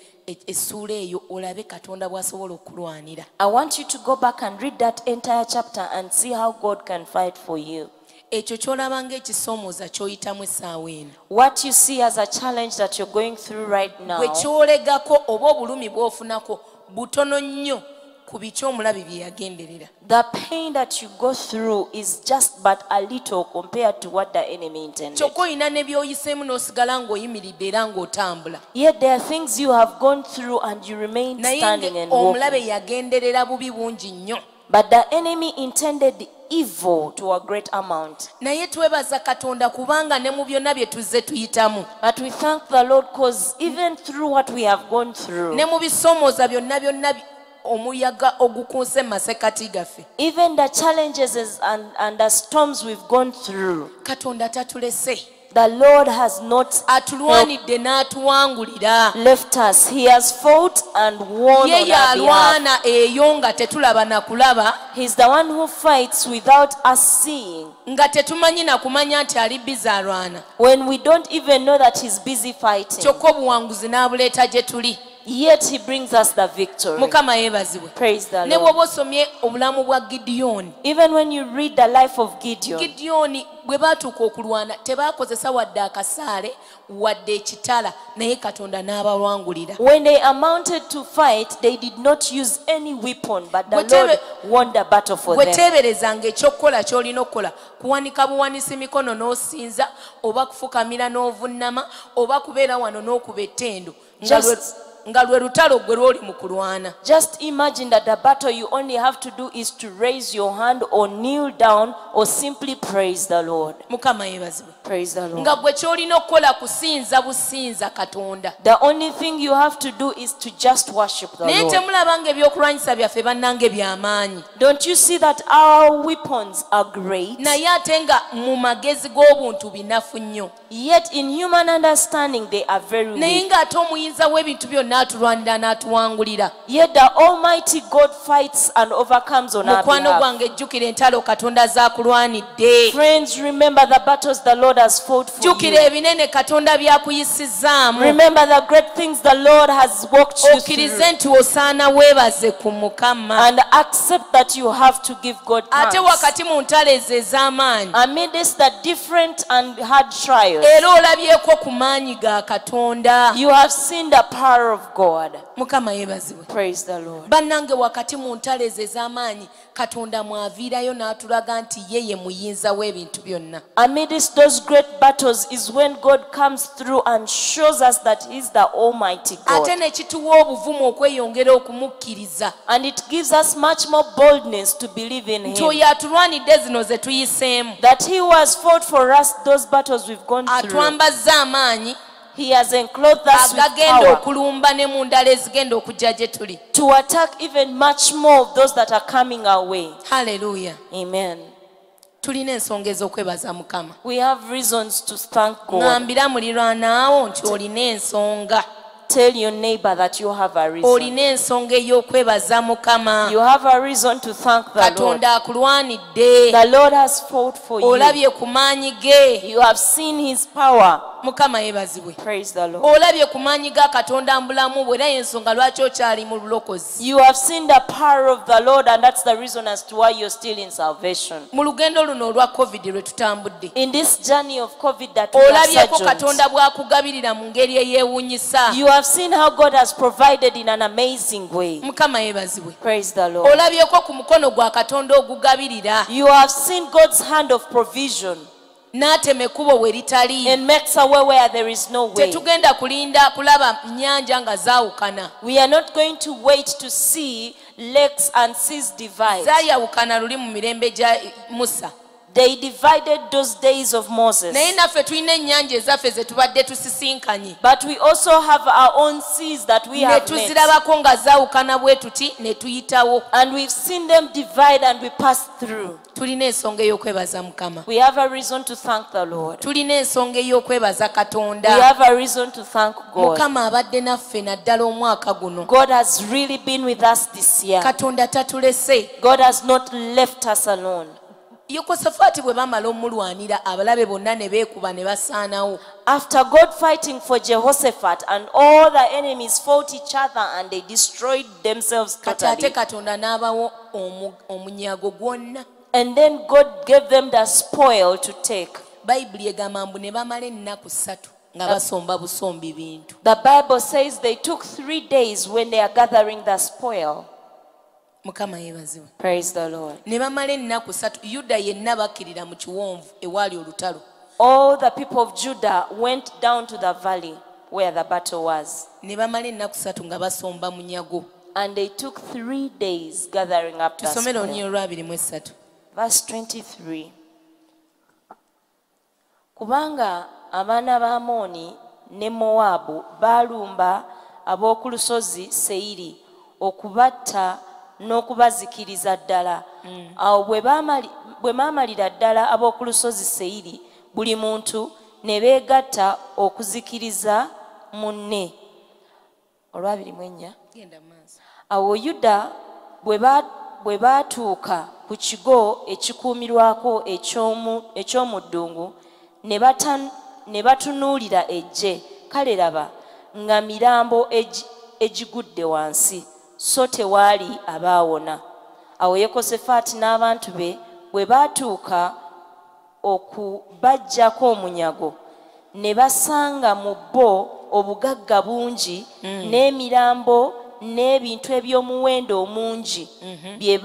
essuula eyo olabe Katonda bw'asobola okulwanira. I want you to go back and read that entire chapter and see how God can fight for you. Ekyo ky'olaba ng'ekisoomooza ky'oyitamu essaawa eno. What you see as a challenge that you're going through right now, Bwe kyolegako oba obulumi bw'ofunako butono nnyo ku biki omulabi bye yagenderera. the pain that you go through is just but a little compared to what the enemy intended. Kyokka olina ne by'oyiseemu n'osigala ng'oyimiridde era ng'otambula. Yet there are things you have gone through and you remain Naye standing and omulabe walking. yagenderera bubi bungi nnyo. But the enemy intended evil to a great amount. Naye twebaza Katonda kubanga ne mu byonna bye tuzze tuyitamu, But we thank the Lord because even through what we have gone through, ne mu bisoomooza byonna omuyaga ogukunse mu masekati gaffe, even the challenges and the storms we've gone through, Katonda tatulese. the Lord has not Atulwanidde n'atuwangulira. left us. He has fought and won Ye on our behalf. yalwana eyo nga tetulaba na kulaba, He's the one who fights without us seeing. nga tetumanyi na kumanya nti ali bizi alwana. When we don't even know that he's busy fighting, Kyokka obuwanguzi n'abuleeta gye tuli. yet he brings us the victory. Mukama yeebazibwe. Praise the Ne Lord. bw'oba osomye obulamu bwa Gideoni, Even when you read the life of Gideon, Gideoni bwe baatuuka okulwana tebaakozesa wadde akasaale wadde ekitala, naye Katonda n'abalwangulira. when they amounted to fight, they did not use any weapon, but the Whatever- Lord won the battle for Bwe them. teeberezanga ekyokukola ky'olina okukola, kuwanika buwanisi mikono n'osinza, oba kufukamira n'ovunnama, oba kubeera wano n'okuba ettendo, nga lwe lutalo gwe lw'oli mu kulwana. Just imagine that the battle you only have to do is to raise your hand or kneel down or simply praise the Lord. Mukama yeebazibwe. Praise the Lord. Nga gwe ky'olina okukola kusinza businza Katonda. The only thing you have to do is to just worship the Naye Lord. temulabanga ebyokulwanyisa byaffe bannange by'amaanyi. Don't you see that our weapons are great? Naye ate nga mu magezi g'obuntu binafu nnyo. Yet in human understanding they are very Naye weak. ng'ate omuyinza w'ebintu byonna atulwanira n'atuwangulira. Yet the Almighty God fights and overcomes on our Mukwano behalf. gwange jjukira entalo Katonda z'akulwanidde. Friends, remember the battles the Lord has fought for Jjukira you. ebinene Katonda by'akuyisizaamu. Remember the great things the Lord has walked you Okkirize through. nti osaana weebaze ku Mukama. And accept that you have to give God Ate thanks. wakati mu ntalo ezo ez'amaanyi, Amidst the different and hard trials, era olabyeko ku maanyi ga Katonda. you have seen the power of God. Mukama yeebazibwe. Praise the Lord. Bannange wakati mu ntalo ezo ez'amaanyi, Katonda mwaviirayo n'atulaga nti ye ye muyinza w'ebintu byonna. Amidst those great battles is when God comes through and shows us that He's the Almighty Ate God. ne kituwa obuvumu okweyongera okumukkiriza And it gives us much more boldness to believe in nti Him. oyo atulwanidde zino ze tuyiseemu, That He was fought for us those battles we've gone through. atwambazza amaanyi, He has enclothed us with agagenda power okulumba ne mu ndala ezigenda okujja gye tuli. to attack even much more of those that are coming our way. Haleluya. Amen. Tulina ensonga ez'okwebaza Mukama. We have reasons to thank God. Ŋŋambira muliraanaawo nti olina ensonga. Tell your neighbor that you have a reason. Olina ensonga ey'okwebaza Mukama. You have a reason to thank the Lord. Katonda akulwanidde. The Lord has fought for you. Olabye ku maanyi ge. You have seen his power. Mukama yeebazibwe. Praise the Lord. Olabye ku maanyi ga Katonda mu bulamu bwe, era y'ensonga lwaki okyali mu bulokozi. You have seen the power of the Lord, and that's the reason as to why you're still in salvation. Mu lugendo luno olwa COVID lwe tutambudde. In this journey of COVID that we have Olabyeko sojourned, Katonda bw'akugabirira mu ngeri eyeewuunyisa. you have seen how God has provided in an amazing way. Mukama yeebazibwe. Praise the Lord. Olabyeko ku mukono gwa Katonda ogugabirira. You have seen God's hand of provision N'atema ekkubo we litali. and makes a way where there is no way. Tetugenda kulinda kulaba nnyanja nga zaawukana. We are not going to wait to see lakes and seas divide. Zaayawukana luli mu mirembe gya Musa. They divided those days of Moses. Naye naffe tulina ennyanja ezaffe ze tubadde tusisinkanye. But we also have our own seas that we Ne have met. tuzirabako nga zaawukana bwe tuti ne tuyitawo. And we've seen them divide and we pass through. Tulina ensonga ey'okwebaza Mukama. We have a reason to thank the Lord. Tulina ensonga ey'okwebaza We Katonda. have a reason to thank God. Mukama abadde naffe naddala omwaka guno. God has really been with us this year. Katonda tatulese. God has not left us alone. Yekosafaati bwe bamala omulwanira abalabe bonna ne beekuba ne basaanawo. After God fighting for Jehoshaphat and all the enemies fought each other and they destroyed themselves Kati ate totally. Katonda n'abawo omunyago gwonna. And then God gave them the spoil to take. Bayibuli egamba mbu ne bamala ennaku 3 nga basomba busombi bintu. The Bible says they took 3 days when they are gathering the spoil. Mukama yeebazibwe. Praise the Lord. Ne bamala ennaku 3 Yuda yenna bakkirira mu kiwonvu ewaali olutalo. All the people of Judah went down to the valley where the battle was. Ne bamala ennaku 3 nga basomba munyago. And they took 3 days gathering up the Tusomere spoil. Olunyiro lwa 23. Verse 23. Kubanga abaana ba Amoni ne Moabu balumba ab'oku lusozi Seyiri okubatta n'okubazikiriza ddala. Awo bwe baamalira ddala ab'oku lusozi Seyiri, buli muntu ne beegatta okuzikiriza munne. Olwabiri mu ennya. Awo Yuda bwe baatuuka ku kigo ekikuumirwako eky'omu ddungu, ne batunuulira eggye, kale laba nga mirambo egigudde wansi, so tewaali abaawona. Awo Yekosafaati n'abantu be bwe baatuuka okubaggyako omunyago, ne basanga mu bo obugagga bungi n'emirambo n'ebintu eby'omuwendo omungi bye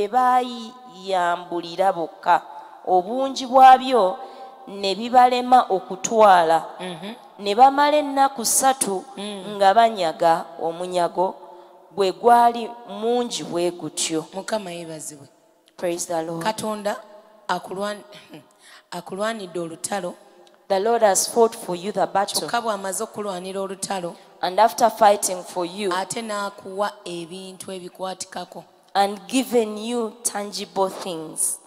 baayambulira bokka. Obungi bwabyo ne bibalema okutwala. Ne bamala ennaku 3 nga banyaga omunyago bwe gwali mungi bwe gutyo. Mukama yeebazibwe. Praise the Lord. Katonda akulwanidde olutalo. The Lord has fought for you the battle. Kyokka bw'amaze okulwanira olutalo, And after fighting for you ate n'akuwa ebintu ebikwatikako. and given you tangible things.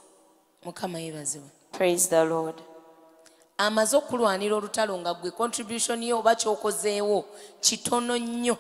Mukama yeebazibwe. Praise the Lord. Amaze okulwanira olutalo nga gwe contribution yo oba ky'okozeewo kitono nnyo.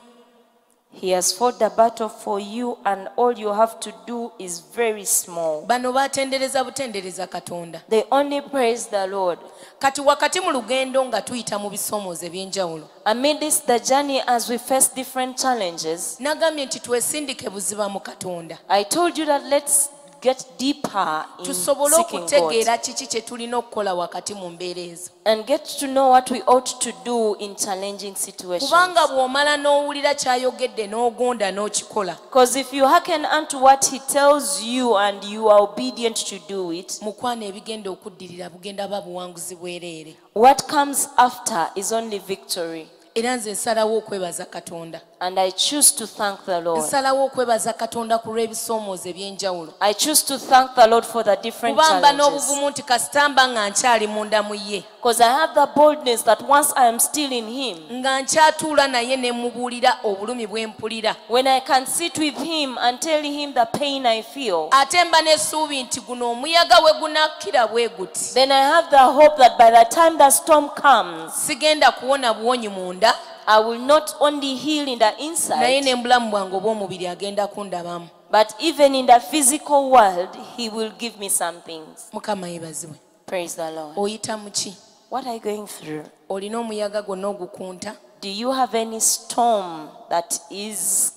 He has fought the battle for you and all you have to do is very small. Bano baatendereza butendereza Katonda. They only praise the Lord. Kati wakati mu lugendo nga tuyita mu bisomoozo eby'enjawulo, Amidst the journey as we face different challenges, nagambye nti twesindike buziba mu Katonda. I told you that let's get deeper in Tusobole seeking God okutegeera kiki kye tulina okukola wakati mu mbeera ezo. and get to know what we ought to do in challenging situations. Kubanga bw'omala n'owulira ky'ayogedde n'ogonda n'okikola, Because if you hearken unto what he tells you and you are obedient to do it, mukwana ebigenda okuddirira bugenda ba buwanguzi bwereere. what comes after is only victory. Era nze nsalawo okwebaza Katonda. And I choose to thank the Lord. nsalawo okwebaza katonda ku lw'ebisoomoozo eby'enjawulo I choose to thank the Lord for the different kubamba challenges. n'obuvumu nti kasitamba nga nkyali munda mu ye Because I have the boldness that once I am still in Him, nga nkyatuula naye ne mubuulira obulumi bwe mpulira when I can sit with Him and tell Him the pain I feel, ate mba n'essuubi nti guno omuyaga we gunakkira bwe guti then I have the hope that by the time the storm comes, sigenda kuwona buwonyi munda I will not only heal in the naye inside, ne bulamu bwange obw'omubiri agenda kundabamu but even in the physical world, He will give me some things. mukama yeebazibwe Praise the Lord. oyita mu ki What are you going through? olina omuyaga gwonna ogukunta Do you have any storm that is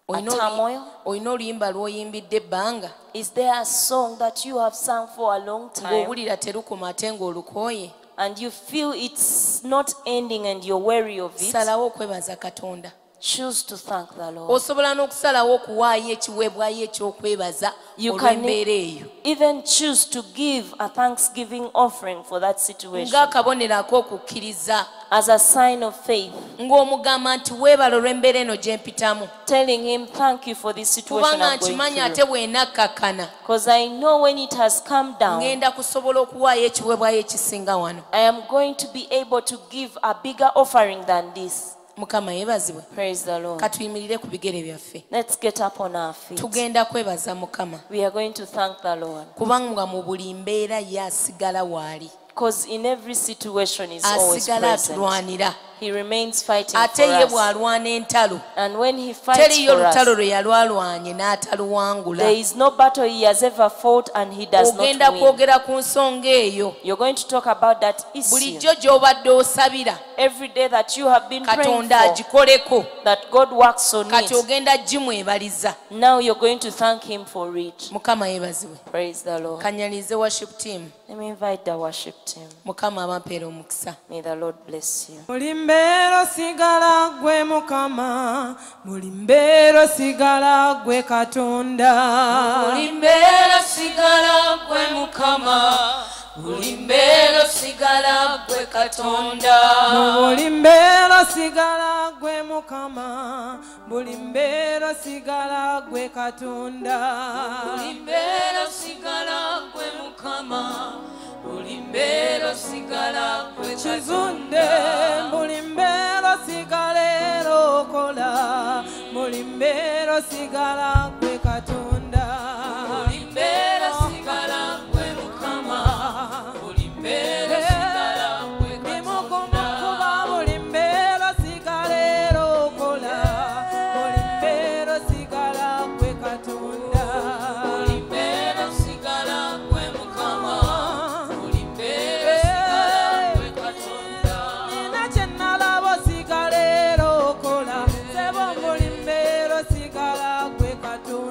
a turmoil? olina oluyimba lw'oyimbidde ebbanga Is there a song that you have sung for a long time ng'owulira terukuma ate ng'olukooye and you feel it's not ending and you're wary of it? salawo okwebaza katonda Choose to thank the Lord. osobola n'okusalawo okuwaayo ekiweebwayo eky'okwebaza You can olw'embeera eyo even choose to give a thanksgiving offering for that situation ng'akabonero ak'okukkiriza as a sign of faith, ng'omugamba nti weebala olw'embeera eno gye mpitamu telling Him, thank you for this situation kubanga I'm going nkimanyi ate through. bw'enakkakkana Because I know when it has come down, ngenda kusobola okuwaayo ekiweebwayo ekisinga wano I am going to be able to give a bigger offering than this. mukama yeebazibwe Praise the Lord. katuyimirire ku bigere byaffe Let's get up on our feet. tugenda kwebaza mukama We are going to thank the Lord. kubanga mu buli mbeera ye asigala waali Because in every situation He's always asigala present. atulwanira He remains fighting ate for ye us. bw'alwana entalo And when He fights teriyo for olutalo us, lwe yalwalwanye n'ataluwangula there is no battle He has ever fought and He does ogenda not win. kwogera ku nsonga eyo You're going to talk about that issue. bulijjo gy'obadde osabira Every day that you have been praying katonda for, agikoleko that God works on kati it. ogenda gimwebaliza Now you're going to thank Him for it. mukama yeebazibwe Praise the Lord. kanyalize worship team Let me invite the worship team. mukama abampeera omukisa May the Lord bless you. Buli mbeera sigala gwe Mukama, buli mbeera sigala gwe Katonda. buli mbeera sigala gwe mukama buli mbeera sigala gwe katonda Buli mbeera sigala gwe Mukama, buli mbeera sigala gwe Katonda. buli mbeera sigala gwe mukama buli mbeera sigala gwe Kizunde, buli mbeera sigala erokola, buli mbeera sigala gwe Katonda. buli mbeera sigala gwe mukama buli mbeera sigala gwe katonda Kuba buli mbeera sigala erokola, buli mbeera sigala gwe Katonda. buli mbeera sigala gwe mukama buli mbeera sigala gwe katonda Nina kye nalaba sigala erokola, sebo buli mbeera sigala gwe Katonda.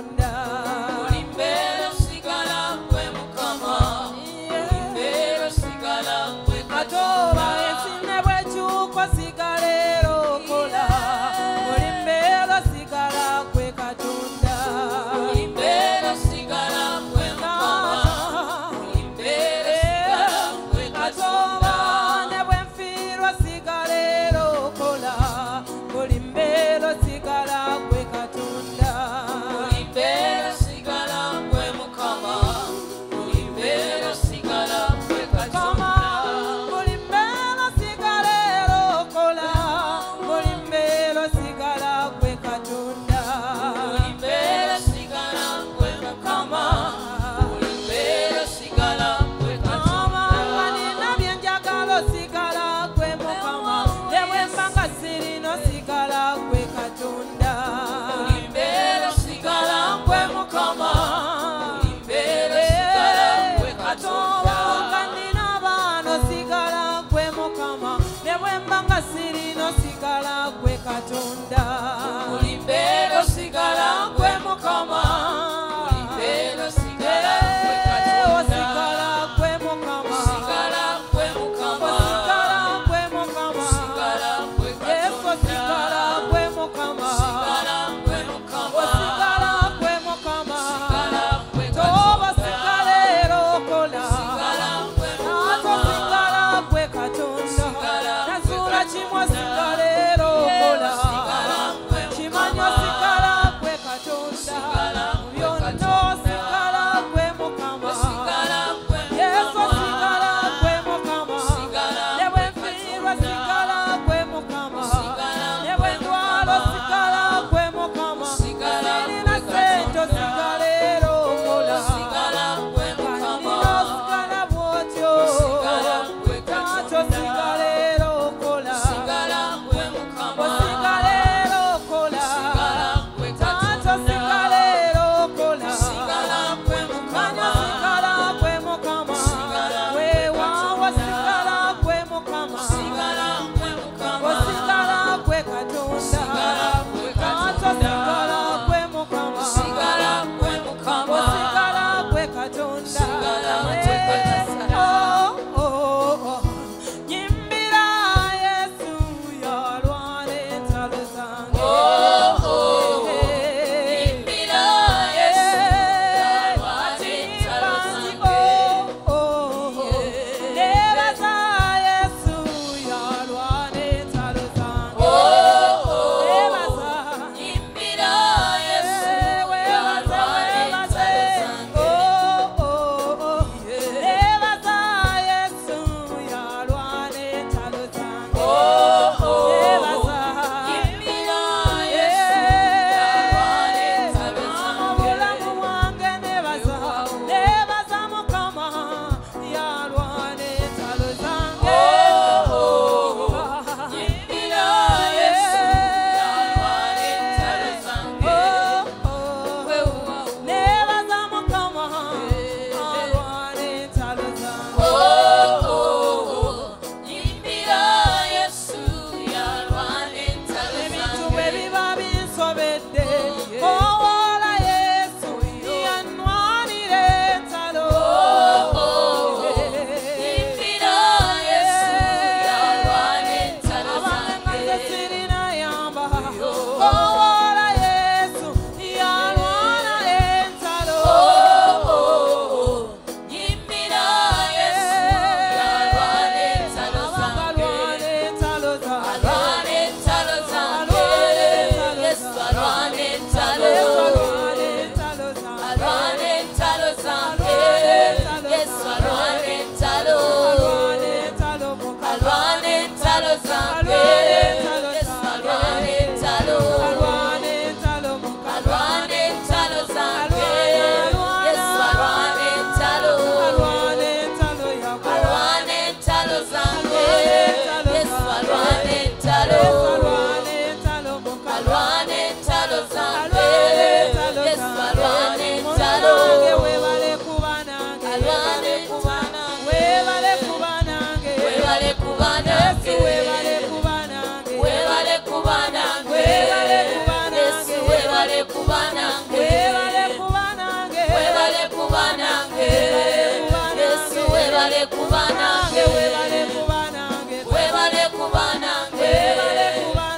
webale kuba nange webale kuba nange webale kuba nange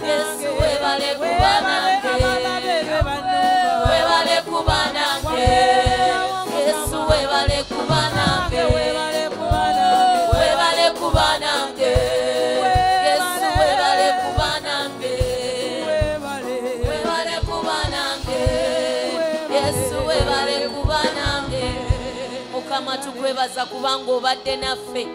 Yesu webale kuba nange webale kuba nange Yesu webale kuba nange webale kuba nange Yesu webale kuba nange webale kuba nange Yesu webale kuba nange Mukama tukwebaza kubanga obadde naffe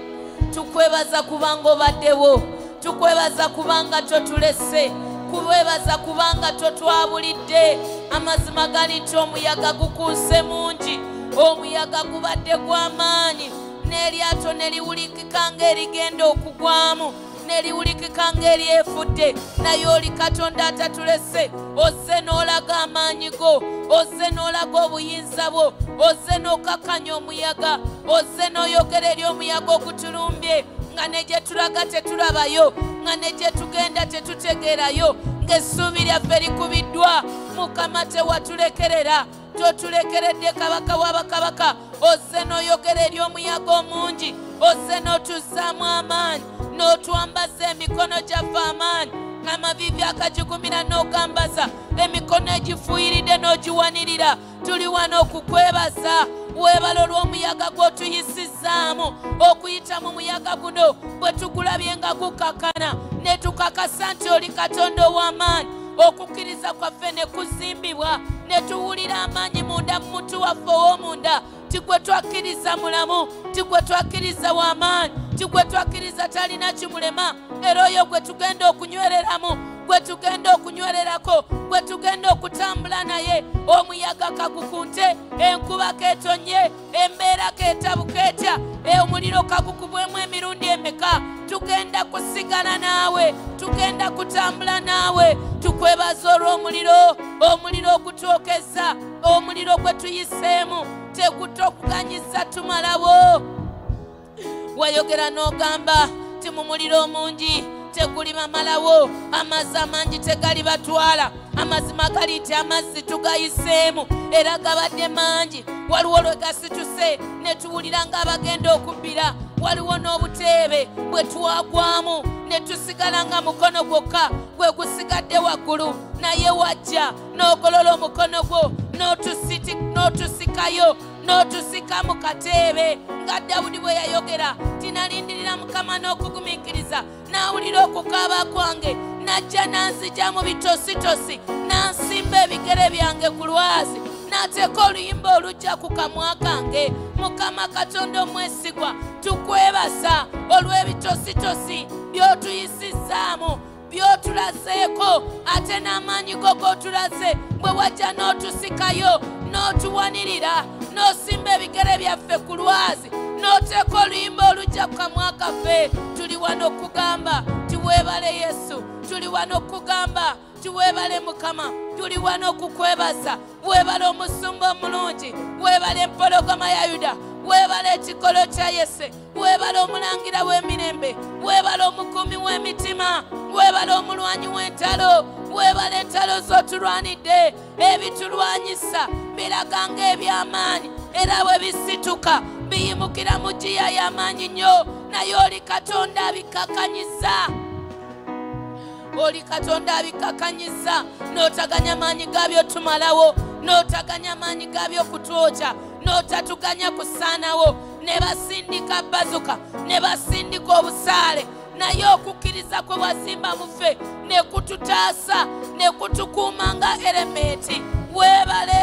tukwebaza kubanga obaddewo tukwebaza kubanga totulese kubwebaza kubanga totwabulidde amazima gali omuyaga gukuuse mungi omuyaga gubadde gw'amaanyi n'eryato ne liwulikika ng'erigenda okugwamu ne liwulikika ng'eryefudde naye oli Katonda atatulese ozze n'olaga amaanyi go ozze n'olaga obuyinza bwo ozze n'okkakkanya omuyaga ozze n'oyogera eri omuyaga ogutulumbye nga ne gye tulaga tetulabayo nga ne gye tugenda tetutegeerayo ng'essuubi lyaffe likubiddwa Mukama tewatulekerera totulekeredde kabaka w'abakabaka ozze n'oyogera eri omuyaga omungi ozze n'otuzzaamu amaanyi n'otwambaza emikono gyaffe amaanyi amavivi akagigumira n'ogambaza emikono egifuuyiridde n'ogiwanirira tuli wano okukwebaza webala olw'omuyaga gw'otuyisizaamu okuyita mu muyaga guno bwe tugulabye nga gukakana ne tukakasa nti oli Katonda ow'amaanyi okukkiriza kwaffe ne kuzimbibwa ne tuwulira amaanyi munda mu mutu waffe ow'omunda tigwe twakkiriza mulamu tigwe twakkiriza w'amaanyi tigwe twakkiriza talina kimulema era oyo gwe tugenda okunywereramu gwe tugenda okunywererako gwe tugenda okutambula naye omuyaga kagukunte enkuba ketonye embeera keetabuka etya omuliro kagukubwemu emirundi emeka tugenda kusigala naawe tugenda kutambula naawe tukwebaza olw'omuliro omuliro ogutwokeza omuliro gwe tuyiseemu tegutokuganyiza tumalawo wayogera n'ogamba ti mu muliro omungi teguli bamalawo amazzi amangi tegali batwala amazima gali ti amazzi tugayiseemu era gabadde mangi waliwo lwe gasituse ne tuwulira ng'abagenda okubbira waliwo n'obuteebe bwe twagwamu ne tusigala nga mukono gwokka gwe gusigadde waggulu naye wajja n'ogolola omukono gwo n'otusikayo n'otusika mu kateebe nga Dawudi bwe yayogera tinalindirira Mukama n'okugumiikiriza n'awulira okukaaba kwange najja n'anzija mu bitositosi n'ansimba ebigere byange ku lwazi n'ateeka oluyimba olujja ku kamwa kange Mukama Katonda omwesigwa tukwebaza olw'ebitositosi by'otuyisizaamu by'otulazeeko ate n'amaanyi go g'otulaze bwe wajja n'otusikayo n'otuwanirira n'osimba ebigere byaffe ku lwazi n'oteeka oluyimba olujja ku kamwa kaffe tuli wano okugamba tiweebale Yesu tuli wano okugamba tiweebale Mukama tuli wano okukwebaza weebale omusumba omulungi weebale empologoma ya Yuda weebale ekikolo kya Yese weebale omulangira w'emirembe weebale omukuumi w'emitima weebale omulwanyi w'entalo weebale entalo z'otulwanidde ebitulwanyisa biraganga eby'amaanyi era bwe bisituka biyimukira mu giya y'amaanyi nnyo naye oli Katonda abikakanyiza oli Katonda abikakanyiza n'otaganya maanyi gaabyo tumalawo n'otaganya maanyi gaabyo kutwokya n'otatuganya kusaanawo ne basindika bazuka ne basindika obusaale naye okukkiriza kwe wazimba mu ffe ne kututaasa ne kutukuuma nga erementi weebale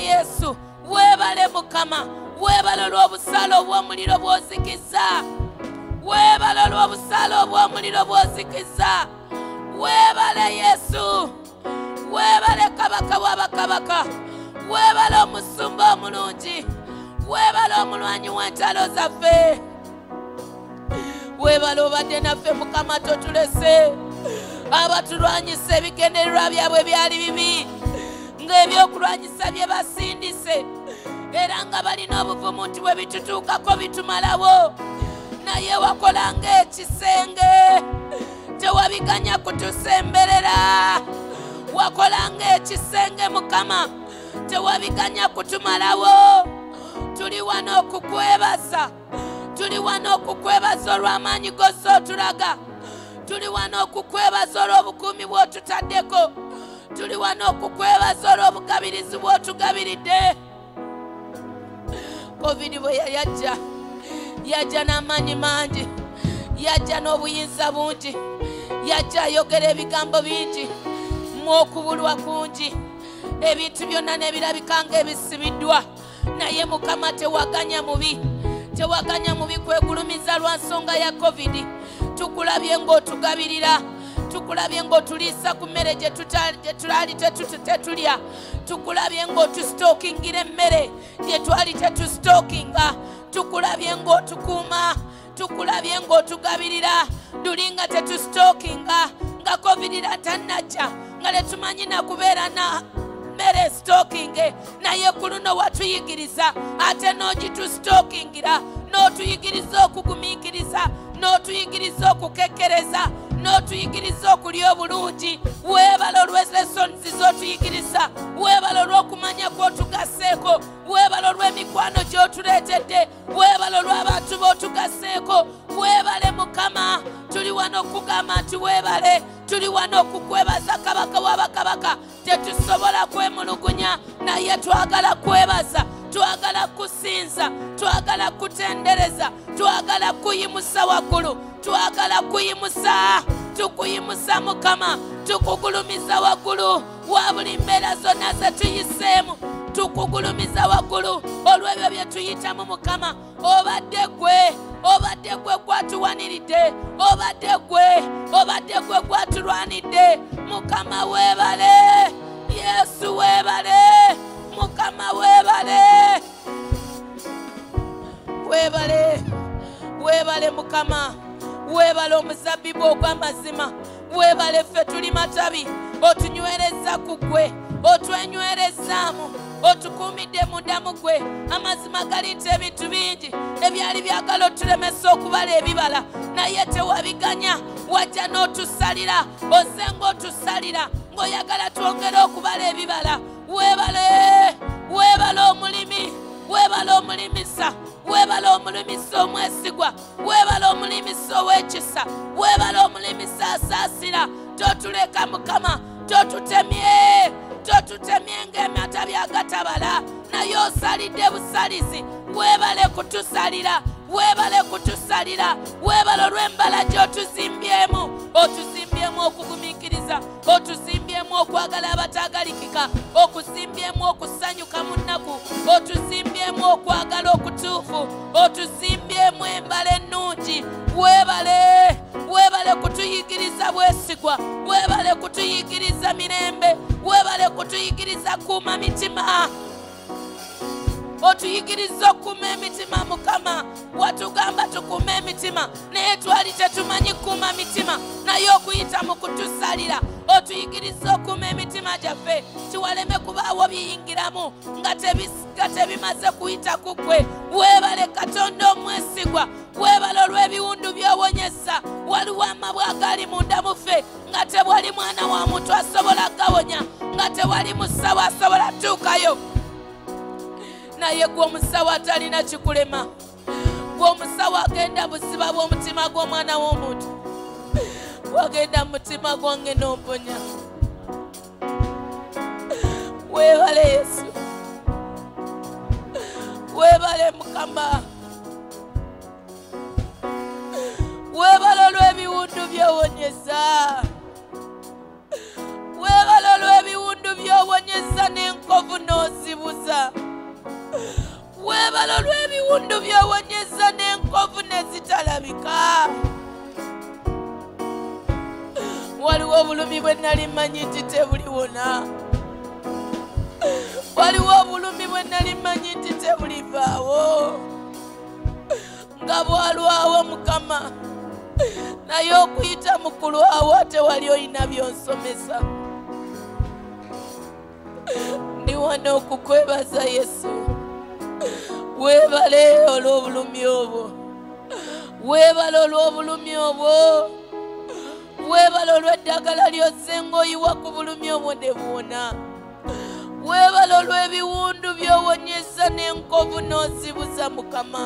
Yesu weebale Mukama weebale olw'obusaale obw'omuliro bw'ozikiza weebale olw'obusaale obw'omuliro bw'ozikiza weebale Yesu weebale Kabaka w'abakabaka weebale omusumba omulungi weebale omulwanyi w'entalo zaffe weebale obadde naffe Mukama totulese abatulwanyisa ebigendererwa byabwe byali bibi ng'ebyokulwanyisa bye basindise era nga balina obuvumu nti bwe bitutuukako bitumalawo naye wakolanga ekisenge tewabiganya kutusemberera wakolanga ekisenge Mukama tewabiganya kutumalawo tuli wano okukwebaza, tuli wano okukwebaza olw'amaanyi g'ossa otulaga, tuli wano okukwebaza olw'obukuumi bw'otutaddeko, tuli wano okukwebaza olw'obugabirizi bw'otugabiridde. Covid bwe yali ajja, yajja n'amaanyi mangi, yajja n'obuyinza bungi, yajja ayogera ebigambo bingi, mu okubulwa kungi, ebintu byonna ne birabika ng'ebisibiddwa. Naye Mukama tewaganya mubi, tewaganya mubi kwegulumiza lwa nsonga ya Covid. Tukulabye ng'otugabirira, tukulabye ng'otuliisa ku mmere gye tulaali tetulya, tukulabye ng'otusitookingira emmere gye twali tetusitookinga, tukulabye ng'otukuuma, tukulabye ng'otugabirira dulinga tetusitookinga, nga Covid tannajja nga letumanyi na kubeera na mmere sitookinge. Naye ku luno watuyigiriza ate n'ogitusitookingira, n'otuyigiriza okugumiikiriza, n'otuyigiriza okukekkereza, n'otuyigiriza okulya obulungi. Weebala olw'essonzi z'otuyigiriza, weebala olw'okumanya kw'otugaseeko, weebala olw'emikwano gy'otuleetedde, weebala olw'abantu b'otugaseeko. Weebale Mukama, tuli wano okugamba nti weebale, tuli wano okukwebaza Kabaka w'abakabaka. Tetusobola kwemulugunya, naye twagala kwebaza, twagala kusinza, twagala kutendereza, twagala kuyimusa waggulu, twagala kuyimusa, tukuyimusa Mukama, tukugulumiza waggulu wa buli mbeera zonna ze tuyiseemu, tukugulumiza waggulu olw'ebyo bye tuyitamu Mukama. Obadde gwe gwatuwaniridde, obadde gwe gwatulwanidde. Mukama weebale, Yesu weebale, Mukama weebale, weebale, weebale Mukama, weebale omuzabbibu ogw'amazima, weebale ffe tuli matabi, otunywereza ku gwe, otwenywerezaamu, otukuumidde mundamu gwe. Amazima gali nti ebintu bingi ebyali byagala otulemesa okubala ebibala, naye tewabiganya, wajja n'otusalira, ozze ng'otusalira ng'oyagala twongere okubala ebibala. Weebale, weebale omulimi, weebale omulimisa, weebale omulimisa omwesigwa, weebale omulimisa ow'ekisa, weebale omulimisa asaasira. Totuleka Mukama, totutemye, totutemye ng'emata byagatabala, naye osalidde busalizi. Weebale kutusalira, weebale kutusalira, weebale olw'embala gy'otuzimbyemu, otuzimbyemu okugumiikiriza, otuzimbyemu okwagala abatagalikika, okuzimbyemu okusanyuka mu nnaku, otuzimbyemu okwagala okutuufu, otuzimbyemu embala ennungi. Weebale, weebale kutuyigiriza bwesigwa, weebale kutuyigiriza mirembe, weebale kutuyigiriza kuuma mitima, otuyigiriza okuuma emitima Mukama. Watugamba tukuuma emitima, naye twali tetumanyi kuuma mitima, naye okuyita mu kutusalira otuyigiriza okuuma emitima gyaffe, kiwaleme kubaawo biyingiramu nga tebimaze kuyita ku ggwe. Weebale Katonda omwesigwa, weebale olw'ebiwundu by'owonyesa. Waliwo amabwa agali munda mu ffe nga tewali mwana wa muntu asobola gawonya, nga tewali musawo asobola tuukayo, naye gwe omusawo atalina kikulema, gwe omusawo agenda buziba bw'omutima gw'omwana w'omuntu, wagenda mu mutima gwange n'omponya. Weebale Yesu, weebale Mukama, weebale olw'ebiwundu by'owonyeza, weebale olw'ebiwundu by'owonyeza n'enkovu n'ozibuza, weebale olw'ebiwundu by'owonyeza n'enkovu ne zitalabika. Waliwo obulumi bwe nali mmanyi nti tebuliwona, waliwo obulumi bwe nali mmanyi nti tebulivaawo, nga bwalwawo Mukama, naye okuyita mu kulwawo ate wali olina by'onsomesa. Ndi wano okukwebaza Yesu, weebale olw'obulumi obwo, weebale olw'obulumi obwo, weebale olw'eddagala ly'ozze ng'oyiwa ku bulumi obwo ne buwona, weebala olw'ebiwundu by'owonyeza n'enkovu n'ozibuza Mukama.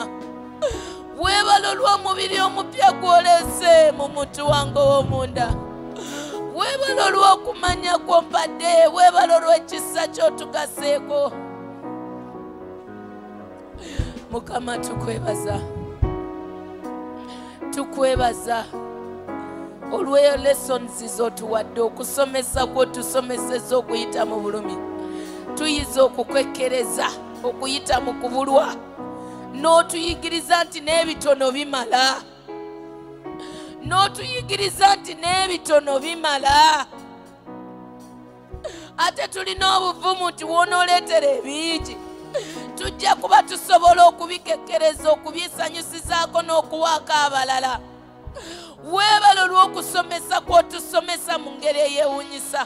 Weebala olw'omubiri omupya gw'oleese mu muntu wange ow'omunda. Weebala olw'okumanya kw'ompadde, weebala olw'ekisa ky'otugaseeko. Mukama tukwebaza. Tukwebaza olw'eyo lessons z'otuwadde, okusomesa kw'otusomesezza okuyita mu bulumi. Tuyiza okukwekkereza okuyita mu kubulwa, n'otuyigiriza nti n'ebitono bimala. N'otuyigiriza nti n'ebitono bimala. Ate tulina obuvumu nti wonooleetera ebingi, tujja kuba tusobola okubikekkereza, okubyesanyusizaako n'okuwaako abalala. Weebala olw'okusomesa kw'otusomesa mu ngeri eyeewuunyisa.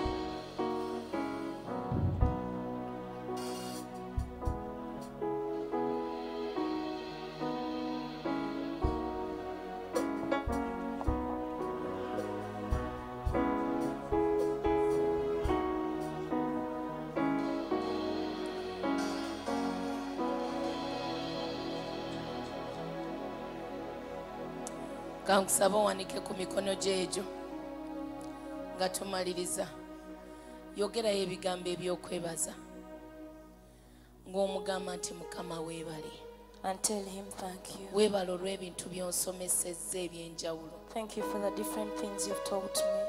Kankusaba owanike ku mikono gy'egyo nga tumaliriza. Yogerayo ebigambo eby'okwebaza ng'omugamba nti Mukama weebale. And tell him thank you. Weebale olw'ebintu by'onsomesezza eby'enjawulo. Thank you for the different things you've taught me.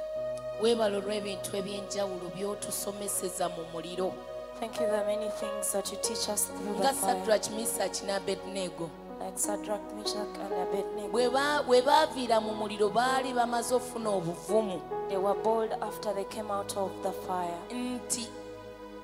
Weebale olw'ebintu eby'enjawulo by'otusomeseza mu muliro. Thank you for the many things that you teach us through the Nga fire. Sadraki, Mesaki ne Abednego Like Shadrach, Meshach, and Abednego. bwe baaviira mu muliro baali bamaze ofuna obuvumu They were bold after they came out of the fire. nti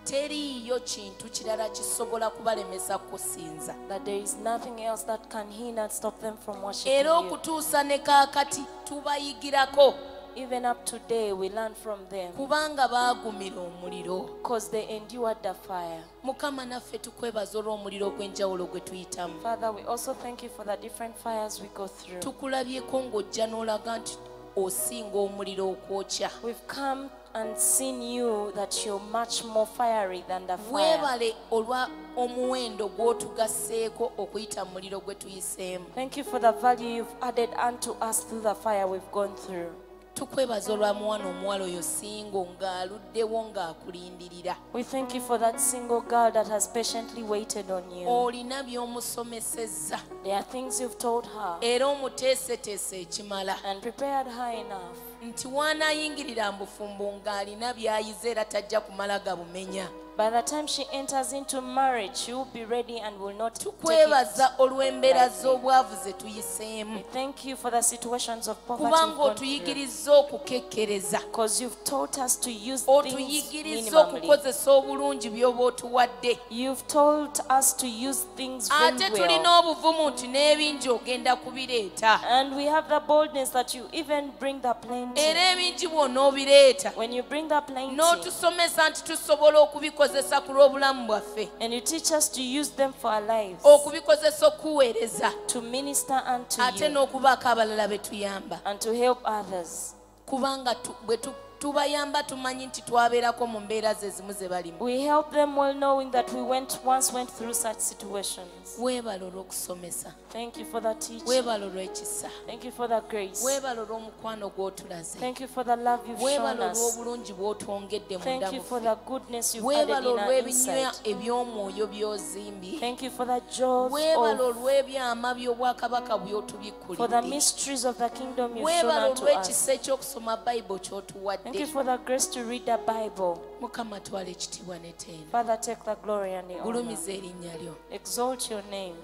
teriiyo kintu kirala kisobola kubalemesa kusinza. That there is nothing else that can hinder and stop them from worshiping Era you. okutuusa ne kaakati tubayigirako Even up today, we learn from them kubanga baagumira omuliro. because they endured the fire. Mukama naffe tukwebaza olw'omuliro ogw'enjawulo gwe tuyitamu. Father, we also thank you for the different fires we go through. Tukulabyeko ng'ojja n'olaga nti osinga omuliro okwokya. We've come and seen you that you're much more fiery than the fire. Weebale olwa omuwendo gw'otugasseeko okuyita mu muliro gwe tuyiseemu. Thank you for the value you've added unto us through the fire we've gone through. Tukwebaza olwa mwana omuwala oyo singo ng'aluddewo ng'akulindirira. We thank you for that single girl that has patiently waited on you. Olina by'omusomesezza There are things you've told her era omuteeseteese ekimala and prepared her enough nti w'anaayingirira mu bufumbo ng'alina by'ayize era tajja kumala gabumenya. by the time she enters into marriage, she will be ready and will not take it. Tukwebaza olw'embeera z'obwavu ze tuyiseemu We thank you for the situations of poverty kubanga we've gone through. otuyigiriza okukekkereza, Because you've taught us to use things otuyigiriza minimally. okukozesa obulungi by'oba otuwadde. You've told us to use things Ate very tulina well. obuvumu nti n'ebingi ogenda kubireeta, And we have the boldness that you even bring the plenty. era ebingi bw'onoobireeta When you bring the plenty n'otusomesa nti tusobola okubikozesa ku lw'obulamu bwaffe, and you teach us to use them for our lives, okubikozesa okuweereza, to minister unto ate you n'okubaako abalala be tuyamba. and to help others. Kubanga tubayamba tumanyi nti twabeerako mu mbeera ze zimu ze balimu. We help them well knowing that we once went through such situations. Weebala olw'okusomesa, Thank you for the teaching. weebala olw'ekisa, Thank you for the grace. weebala olw'omukwano gw'otulaze, Thank you for the love you've shown weebala us. olw'obulungi bw'otwongedde munda Thank you for muffe, the goodness you've added weebala in our olw'ebinywa inside. eby'omwoyo by'ozimbye, Thank you for the joys weebala of, olw'ebyama by'obwakabaka for the by'otubikkulidde, mysteries of the kingdom you've shown weebala unto us. olw'ekisa eky'okusoma bayibuli Thank you ky'otuwadde. for the grace to read the Bible. Mukama twala ekitiibwa n'eteena, Father, take the glory and the honor. gulumiza erinnya lyo. Exalt your name.